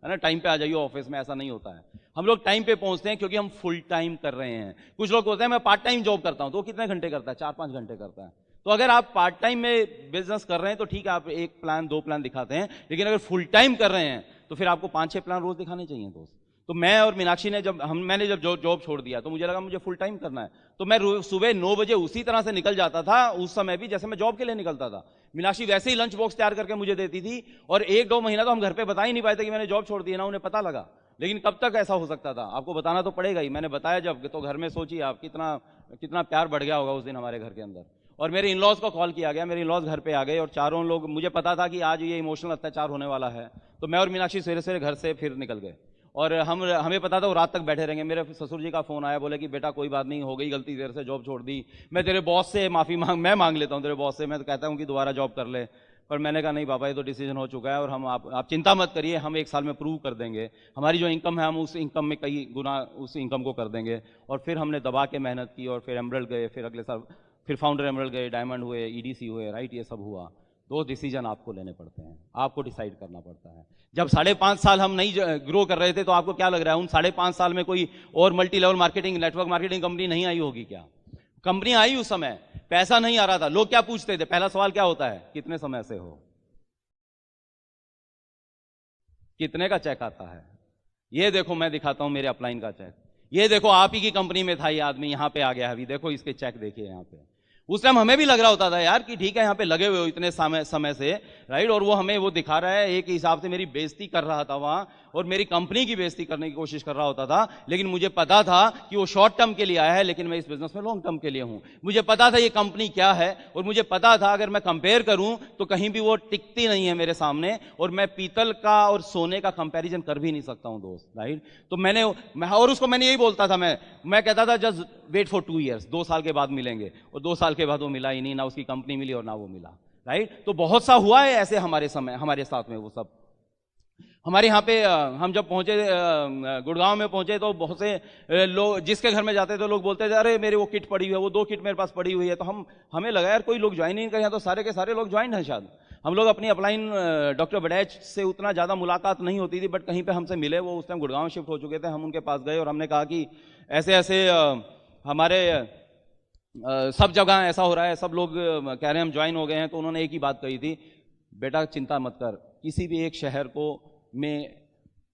है ना, टाइम पे आ जाइए ऑफिस में, ऐसा नहीं होता है। हम लोग टाइम पे पहुंचते हैं क्योंकि हम फुल टाइम कर रहे हैं। कुछ लोग बोलते हैं मैं पार्ट टाइम जॉब करता हूं, तो कितने घंटे करता है? 4-5 घंटे करता है। तो अगर आप पार्ट टाइम में बिजनेस कर रहे हैं तो ठीक है, आप 1 प्लान 2 प्लान दिखाते हैं, लेकिन अगर फुल टाइम कर रहे हैं तो फिर आपको 5-6 प्लान रोज दिखाने चाहिए दोस्त। तो मैं और मीनाक्षी ने मैंने जब जॉब छोड़ दिया तो मुझे लगा मुझे फुल टाइम करना है, तो मैं सुबह 9 बजे उसी तरह से निकल जाता था उस समय भी जैसे मैं जॉब के लिए निकलता था। मीनाक्षी वैसे ही लंच बॉक्स तैयार करके मुझे देती थी, और 1-2 महीना तो हम घर पे बता ही नहीं पाए थे कि मैंने जॉब छोड़ दी, ना उन्हें पता लगा। लेकिन कब तक ऐसा हो सकता था? आपको बताना तो पड़ेगा ही। मैंने बताया जब, तो घर में सोचिए आप कितना प्यार बढ़ गया होगा उस दिन हमारे घर के अंदर। और मेरे इन-लॉज को कॉल किया गया, मेरे इन-लॉज घर पे आ गए, और चारों लोग, मुझे पता था कि आज ये इमोशनल अत्याचार होने वाला है, तो मैं और मीनाक्षी सवेरे सवेरे घर से फिर निकल गए। और हमें पता था वो रात तक बैठे रहेंगे। मेरे ससुर जी का फोन आया, बोले कि बेटा कोई बात नहीं, हो गई गलती, देर से जॉब छोड़ दी, मैं तेरे बॉस से माफी मैं मांग लेता हूँ तेरे बॉस से, मैं तो कहता हूँ कि दोबारा जॉब कर ले। पर मैंने कहा नहीं पापा, ये तो डिसीजन हो चुका है, और आप चिंता मत करिए, हम 1 साल में प्रूव कर देंगे, हमारी जो इनकम है हम उस इनकम में कई गुना उस इनकम को कर देंगे। और फिर हमने दबा के मेहनत की, और फिर एमरल्ड गए, फिर अगले साल फिर फाउंडर एमरल्ड गए, डायमंड हुए, EDC हुए, राइट, ये सब हुआ। 2 डिसीजन आपको लेने पड़ते हैं, आपको डिसाइड करना पड़ता है। जब 5.5 साल हम नहीं ग्रो कर रहे थे तो आपको क्या लग रहा है उन 5.5 साल में कोई और multi level marketing, network marketing company नहीं आई होगी क्या? कंपनी आई उस समय, पैसा नहीं आ रहा था। लोग क्या पूछते थे, पहला सवाल क्या होता है, कितने समय से हो, कितने का चेक आता है। ये देखो मैं दिखाता हूं मेरे अपलाइन का चेक, ये देखो आप ही की कंपनी में था ये आदमी, यहां पे आ गया अभी, देखो इसके चेक देखिए यहां पे। उस टाइम हमें भी लग रहा होता था यार कि ठीक है यहां पे लगे हुए हो इतने समय से, राइट, और वो हमें वो दिखा रहा है, एक हिसाब से मेरी बेइज्जती कर रहा था वहां, और मेरी कंपनी की बेइज्जती करने की कोशिश कर रहा होता था। लेकिन मुझे पता था कि वो शॉर्ट टर्म के लिए आया है, लेकिन मैं इस बिजनेस में लॉन्ग टर्म के लिए हूं। मुझे पता था ये कंपनी क्या है, और मुझे पता था अगर मैं कंपेयर करूं तो कहीं भी वो टिकती नहीं है मेरे सामने, और मैं पीतल का और सोने का कंपैरिजन कर भी नहीं सकता हूं दोस्त, राइट। तो और उसको मैंने यही बोलता था, मैं कहता था जस्ट वेट फॉर 2 years, 2 साल के बाद मिलेंगे, और 2 साल के बाद वो मिला ही नहीं, ना उसकी कंपनी मिली और ना वो मिला, राइट। तो बहुत सा हुआ है ऐसे हमारे साथ में। वो सब हमारे यहाँ पे हम जब पहुंचे गुड़गांव में पहुंचे तो बहुत से लोग जिसके घर में जाते तो लोग बोलते थे अरे मेरे वो किट पड़ी हुई है, वो 2 किट मेरे पास पड़ी हुई है। तो हमें लगा यार कोई लोग ज्वाइन नहीं कर, तो सारे के सारे लोग ज्वाइन हैं शायद। हम लोग अपनी अपलाइन डॉक्टर बड़ैच से उतना ज़्यादा मुलाकात नहीं होती थी, बट कहीं पे हमसे मिले, वो उस टाइम गुड़गांव शिफ्ट हो चुके थे। हम उनके पास गए और हमने कहा कि ऐसे ऐसे हमारे सब जगह ऐसा हो रहा है, सब लोग कह रहे हैं हम ज्वाइन हो गए हैं। तो उन्होंने एक ही बात कही थी, बेटा चिंता मत कर, किसी भी एक शहर को में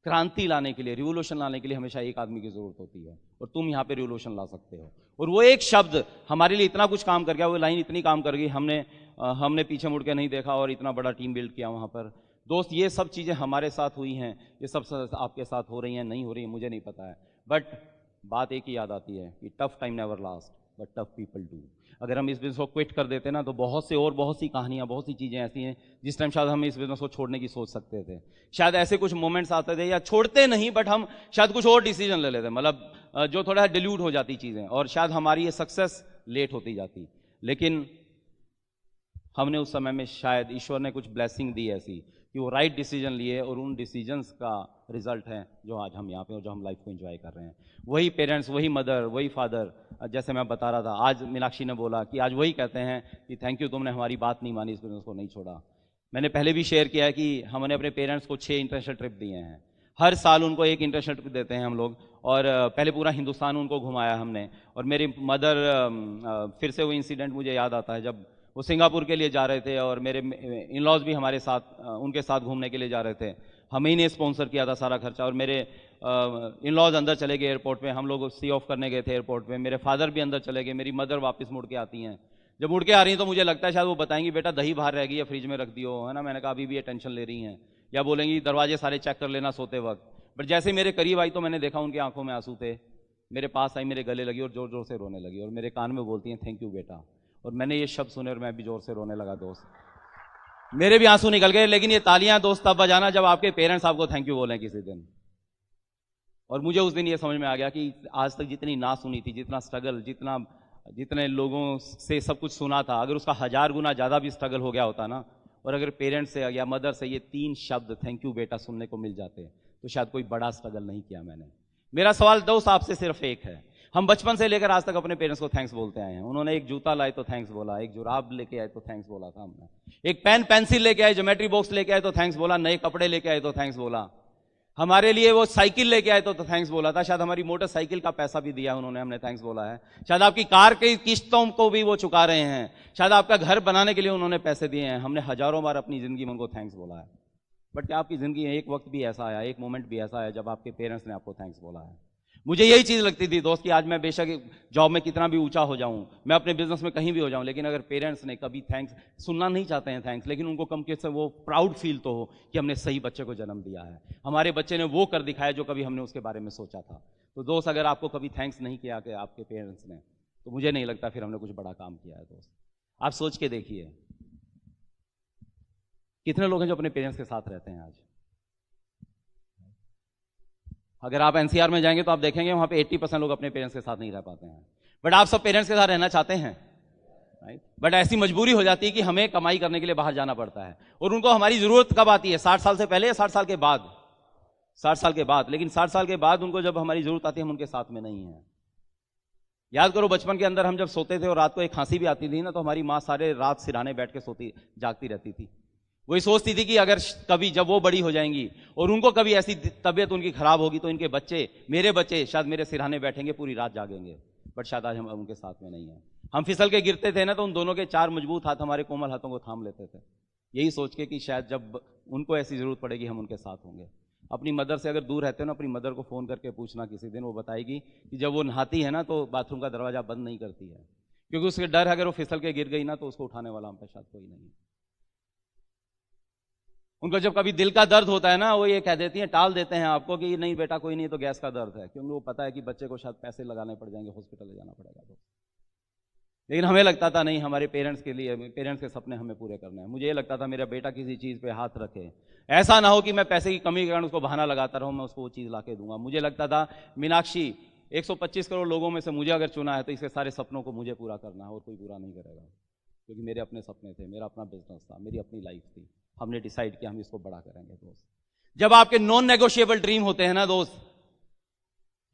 क्रांति लाने के लिए, रिवोल्यूशन लाने के लिए हमेशा एक आदमी की जरूरत होती है, और तुम यहाँ पे रिवोल्यूशन ला सकते हो। और वो एक शब्द हमारे लिए इतना कुछ काम कर गया, वो लाइन इतनी काम कर गई, हमने पीछे मुड़ के नहीं देखा और इतना बड़ा टीम बिल्ड किया वहाँ पर। दोस्त ये सब चीज़ें हमारे साथ हुई हैं, ये सब आपके साथ हो रही हैं, नहीं हो रही हैं, मुझे नहीं पता है, बट बात एक ही याद आती है कि tough time never last but tough people do. अगर हम इस बिजनेस को क्विट कर देते ना तो बहुत सी कहानियां, बहुत सी चीज़ें ऐसी हैं जिस टाइम शायद हम इस बिजनेस को छोड़ने की सोच सकते थे। शायद ऐसे कुछ मोमेंट्स आते थे, या छोड़ते नहीं बट हम शायद कुछ और डिसीजन ले लेते, मतलब जो थोड़ा डिल्यूट हो जाती चीज़ें, और शायद हमारी ये सक्सेस लेट होती जाती। लेकिन हमने उस समय में शायद ईश्वर ने कुछ ब्लेसिंग दी ऐसी कि वो राइट डिसीजन लिए, और उन डिसीजंस का रिजल्ट है जो आज हम यहाँ पे और जो हम लाइफ को एंजॉय कर रहे हैं। वही पेरेंट्स, वही मदर, वही फादर, जैसे मैं बता रहा था, आज मीनाक्षी ने बोला कि आज वही कहते हैं कि थैंक यू, तुमने हमारी बात नहीं मानी, इस बिजनेस को नहीं छोड़ा। मैंने पहले भी शेयर किया है कि हमने अपने पेरेंट्स को 6 इंटरनेशनल ट्रिप दिए हैं, हर साल उनको एक इंटरनेशनल ट्रिप देते हैं हम लोग, और पहले पूरा हिंदुस्तान उनको घुमाया हमने। और मेरी मदर, फिर से वो इंसिडेंट मुझे याद आता है जब वो सिंगापुर के लिए जा रहे थे, और मेरे इन लॉज भी हमारे साथ, उनके साथ घूमने के लिए जा रहे थे। हमें ही ने स्पॉन्सर किया था सारा खर्चा, और मेरे इन लॉज अंदर चले गए एयरपोर्ट पे, हम लोग सी ऑफ करने गए थे एयरपोर्ट पे, मेरे फादर भी अंदर चले गए, मेरी मदर वापस मुड़ के आती हैं। जब मुड़ के आ रही हैं तो मुझे लगता है शायद वो बताएंगी बेटा दही बाहर रह गई है, फ्रिज में रख दियो, है ना। मैंने कहा अभी भी ये टेंशन ले रही हैं, या बोलेंगी दरवाजे सारे चेक कर लेना सोते वक्त। बट जैसे मेरे करीब आई तो मैंने देखा उनकी आंखों में आंसू थे, मेरे पास आई, मेरे गले लगी और जोर जोर से रोने लगी, और मेरे कान में बोलती हैं थैंक यू बेटा। और मैंने ये शब्द सुने और मैं भी जोर से रोने लगा दोस्त, मेरे भी आंसू निकल गए। लेकिन ये तालियां दोस्त तब बजाना जब आपके पेरेंट्स आपको थैंक यू बोलें किसी दिन। और मुझे उस दिन ये समझ में आ गया कि आज तक जितनी ना सुनी थी, जितना स्ट्रगल, जितने लोगों से सब कुछ सुना था, अगर उसका 1000 गुना ज़्यादा भी स्ट्रगल हो गया होता ना, और अगर पेरेंट्स से या मदर से ये 3 शब्द थैंक यू बेटा सुनने को मिल जाते तो शायद कोई बड़ा स्ट्रगल नहीं किया मैंने। मेरा सवाल दोस्त आपसे सिर्फ एक है, हम बचपन से लेकर आज तक अपने पेरेंट्स को थैंक्स बोलते आए हैं। उन्होंने एक जूता लाए तो थैंक्स बोला, एक जुराब लेके आए तो थैंक्स बोला था हमने, एक पेन पेंसिल लेके आए, ज्योमेट्री बॉक्स लेके आए तो थैंक्स बोला, नए कपड़े लेके आए तो थैंक्स बोला, हमारे लिए वो साइकिल लेके आए तो थैंक्स बोला था, शायद हमारी मोटरसाइकिल का पैसा भी दिया उन्होंने, हमने थैंक्स बोला है, शायद आपकी कार की किस्तों को भी वो चुका रहे हैं, शायद आपका घर बनाने के लिए उन्होंने पैसे दिए हैं, हमने हजारों बार अपनी जिंदगी में उनको थैंक्स बोला है। बट क्या आपकी जिंदगी में एक वक्त भी ऐसा आया, एक मोमेंट भी ऐसा आया जब आपके पेरेंट्स ने आपको थैंक्स बोला है? मुझे यही चीज लगती थी दोस्त कि आज मैं बेशक जॉब में कितना भी ऊंचा हो जाऊं, मैं अपने बिजनेस में कहीं भी हो जाऊं, लेकिन अगर पेरेंट्स ने कभी थैंक्स सुनना नहीं चाहते हैं थैंक्स, लेकिन उनको कम से वो प्राउड फील तो हो कि हमने सही बच्चे को जन्म दिया है, हमारे बच्चे ने वो कर दिखाया जो कभी हमने उसके बारे में सोचा था। तो दोस्त अगर आपको कभी थैंक्स नहीं किया कि आपके पेरेंट्स ने, तो मुझे नहीं लगता फिर हमने कुछ बड़ा काम किया है दोस्त। आप सोच के देखिए कितने लोग हैं जो अपने पेरेंट्स के साथ रहते हैं आज। अगर आप एनसीआर में जाएंगे तो आप देखेंगे वहां पे 80% लोग अपने पेरेंट्स के साथ नहीं रह पाते हैं। बट आप सब पेरेंट्स के साथ रहना चाहते हैं, राइट? बट ऐसी मजबूरी हो जाती है कि हमें कमाई करने के लिए बाहर जाना पड़ता है, और उनको हमारी जरूरत कब आती है? 60 साल से पहले या 60 साल के बाद? 60 साल के बाद। लेकिन 60 साल के बाद उनको जब हमारी जरूरत आती है हम उनके साथ में नहीं है। याद करो बचपन के अंदर हम जब सोते थे और रात को एक खांसी भी आती थी ना, तो हमारी माँ सारे रात सिरहाने बैठ के सोती जागती रहती थी। वही सोचती थी कि अगर कभी जब वो बड़ी हो जाएंगी और उनको कभी ऐसी तबीयत उनकी खराब होगी तो इनके बच्चे, मेरे बच्चे शायद मेरे सिरहाने बैठेंगे, पूरी रात जागेंगे। बट शायद आज हम उनके साथ में नहीं है। हम फिसल के गिरते थे ना तो उन दोनों के 4 मजबूत हाथ हमारे कोमल हाथों को थाम लेते थे, यही सोच के कि शायद जब उनको ऐसी जरूरत पड़ेगी हम उनके साथ होंगे। अपनी मदर से अगर दूर रहते हो ना, अपनी मदर को फ़ोन करके पूछना किसी दिन, वो बताएगी कि जब वो नहाती है ना तो बाथरूम का दरवाज़ा बंद नहीं करती है, क्योंकि उसके डर है अगर वो फिसल के गिर गई ना तो उसको उठाने वाला हम पे शायद कोई नहीं है। उनको जब कभी दिल का दर्द होता है ना, वो ये कह देती हैं, टाल देते हैं आपको कि नहीं बेटा कोई नहीं, तो गैस का दर्द है, क्योंकि वो पता है कि बच्चे को शायद पैसे लगाने पड़ जाएंगे, हॉस्पिटल ले जाना पड़ेगा। तो लेकिन हमें लगता था नहीं, हमारे पेरेंट्स के लिए, पेरेंट्स के सपने हमें पूरे करने हैं। मुझे ये लगता था मेरा बेटा किसी चीज़ पे हाथ रखे, ऐसा ना हो कि मैं पैसे की कमी के कारण उसको बहाना लगाता रहूं, मैं उसको वो चीज़ ला के दूंगा। मुझे लगता था मीनाक्षी 125 करोड़ लोगों में से मुझे अगर चुना है तो इसके सारे सपनों को मुझे पूरा करना है और कोई पूरा नहीं करेगा, क्योंकि मेरे अपने सपने थे, मेरा अपना बिजनेस था, मेरी अपनी लाइफ थी। हमने डिसाइड किया हम इसको बड़ा करेंगे। दोस्त, जब आपके नॉन नेगोशिएबल ड्रीम होते हैं ना दोस्त,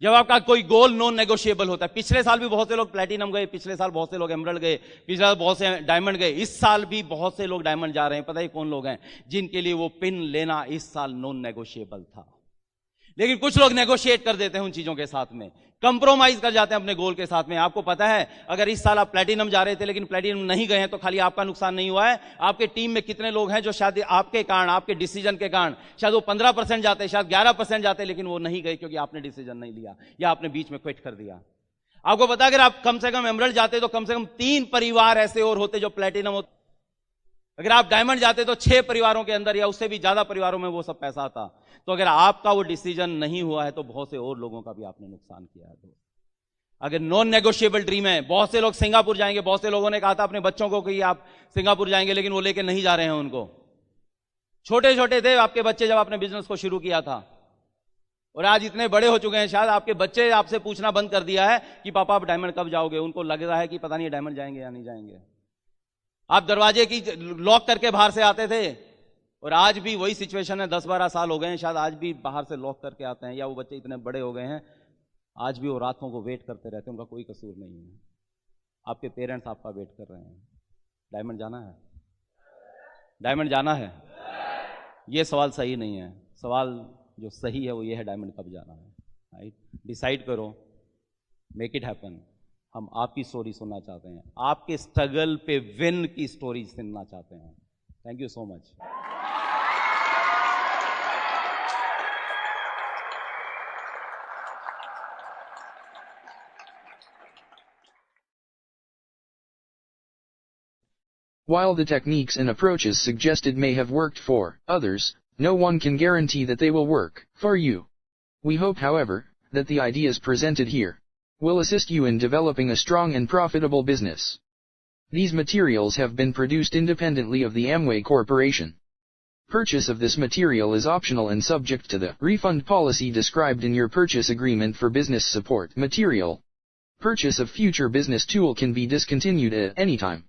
जब आपका कोई गोल नॉन नेगोशिएबल होता है, पिछले साल भी बहुत से लोग प्लैटिनम गए, पिछले साल बहुत से लोग एमरल्ड गए, पिछले साल बहुत से डायमंड गए, इस साल भी बहुत से लोग डायमंड जा रहे हैं। पता है कौन लोग हैं? जिनके लिए वो पिन लेना इस साल नॉन नेगोशिएबल था। लेकिन कुछ लोग नेगोशिएट कर देते हैं उन चीजों के साथ में, कंप्रोमाइज कर जाते हैं अपने गोल के साथ में। आपको पता है अगर इस साल आप प्लैटिनम जा रहे थे लेकिन प्लैटिनम नहीं गए हैं तो खाली आपका नुकसान नहीं हुआ है, आपके टीम में कितने लोग हैं जो शायद आपके कारण, आपके डिसीजन के कारण शायद वो 15% जाते, शायद 11% जाते, लेकिन वो नहीं गए क्योंकि आपने डिसीजन नहीं लिया या आपने बीच में क्विट कर दिया। आपको पता है अगर आप कम से कम एमरल्ड जाते तो कम से कम 3 परिवार ऐसे और होते जो प्लैटिनम होते। अगर आप डायमंड जाते तो 6 परिवारों के अंदर या उससे भी ज्यादा परिवारों में वो सब पैसा आता। तो अगर आपका वो डिसीजन नहीं हुआ है तो बहुत से और लोगों का भी आपने नुकसान किया है। तो अगर नॉन नेगोशिएबल ड्रीम है, बहुत से लोग सिंगापुर जाएंगे, बहुत से लोगों ने कहा था अपने बच्चों को कि आप सिंगापुर जाएंगे, लेकिन वो लेके नहीं जा रहे हैं उनको। छोटे छोटे थे आपके बच्चे जब आपने बिजनेस को शुरू किया था, और आज इतने बड़े हो चुके हैं, शायद आपके बच्चे आपसे पूछना बंद कर दिया है कि पापा आप डायमंड कब जाओगे। उनको लग रहा है कि पता नहीं डायमंड जाएंगे या नहीं जाएंगे। आप दरवाजे की लॉक करके बाहर से आते थे और आज भी वही सिचुएशन है। 10-12 साल हो गए हैं, शायद आज भी बाहर से लॉक करके आते हैं, या वो बच्चे इतने बड़े हो गए हैं आज भी वो रातों को वेट करते रहते हैं। उनका कोई कसूर नहीं है, आपके पेरेंट्स आपका वेट कर रहे हैं। डायमंड जाना है, डायमंड जाना है, ये सवाल सही नहीं है। सवाल जो सही है वो ये है डायमंड कब जाना है। राइट, डिसाइड करो, मेक इट हैपन। हम आपकी स्टोरी सुनना चाहते हैं, आपके स्ट्रगल पे विन की स्टोरी सुनना चाहते हैं। Thank you so much. While the techniques and approaches suggested may have worked for others, no one can guarantee that they will work for you. We hope, however, that the ideas presented here will assist you in developing a strong and profitable business. These materials have been produced independently of the Amway Corporation. Purchase of this material is optional and subject to the refund policy described in your purchase agreement for business support material. Purchase of future business tool can be discontinued at any time.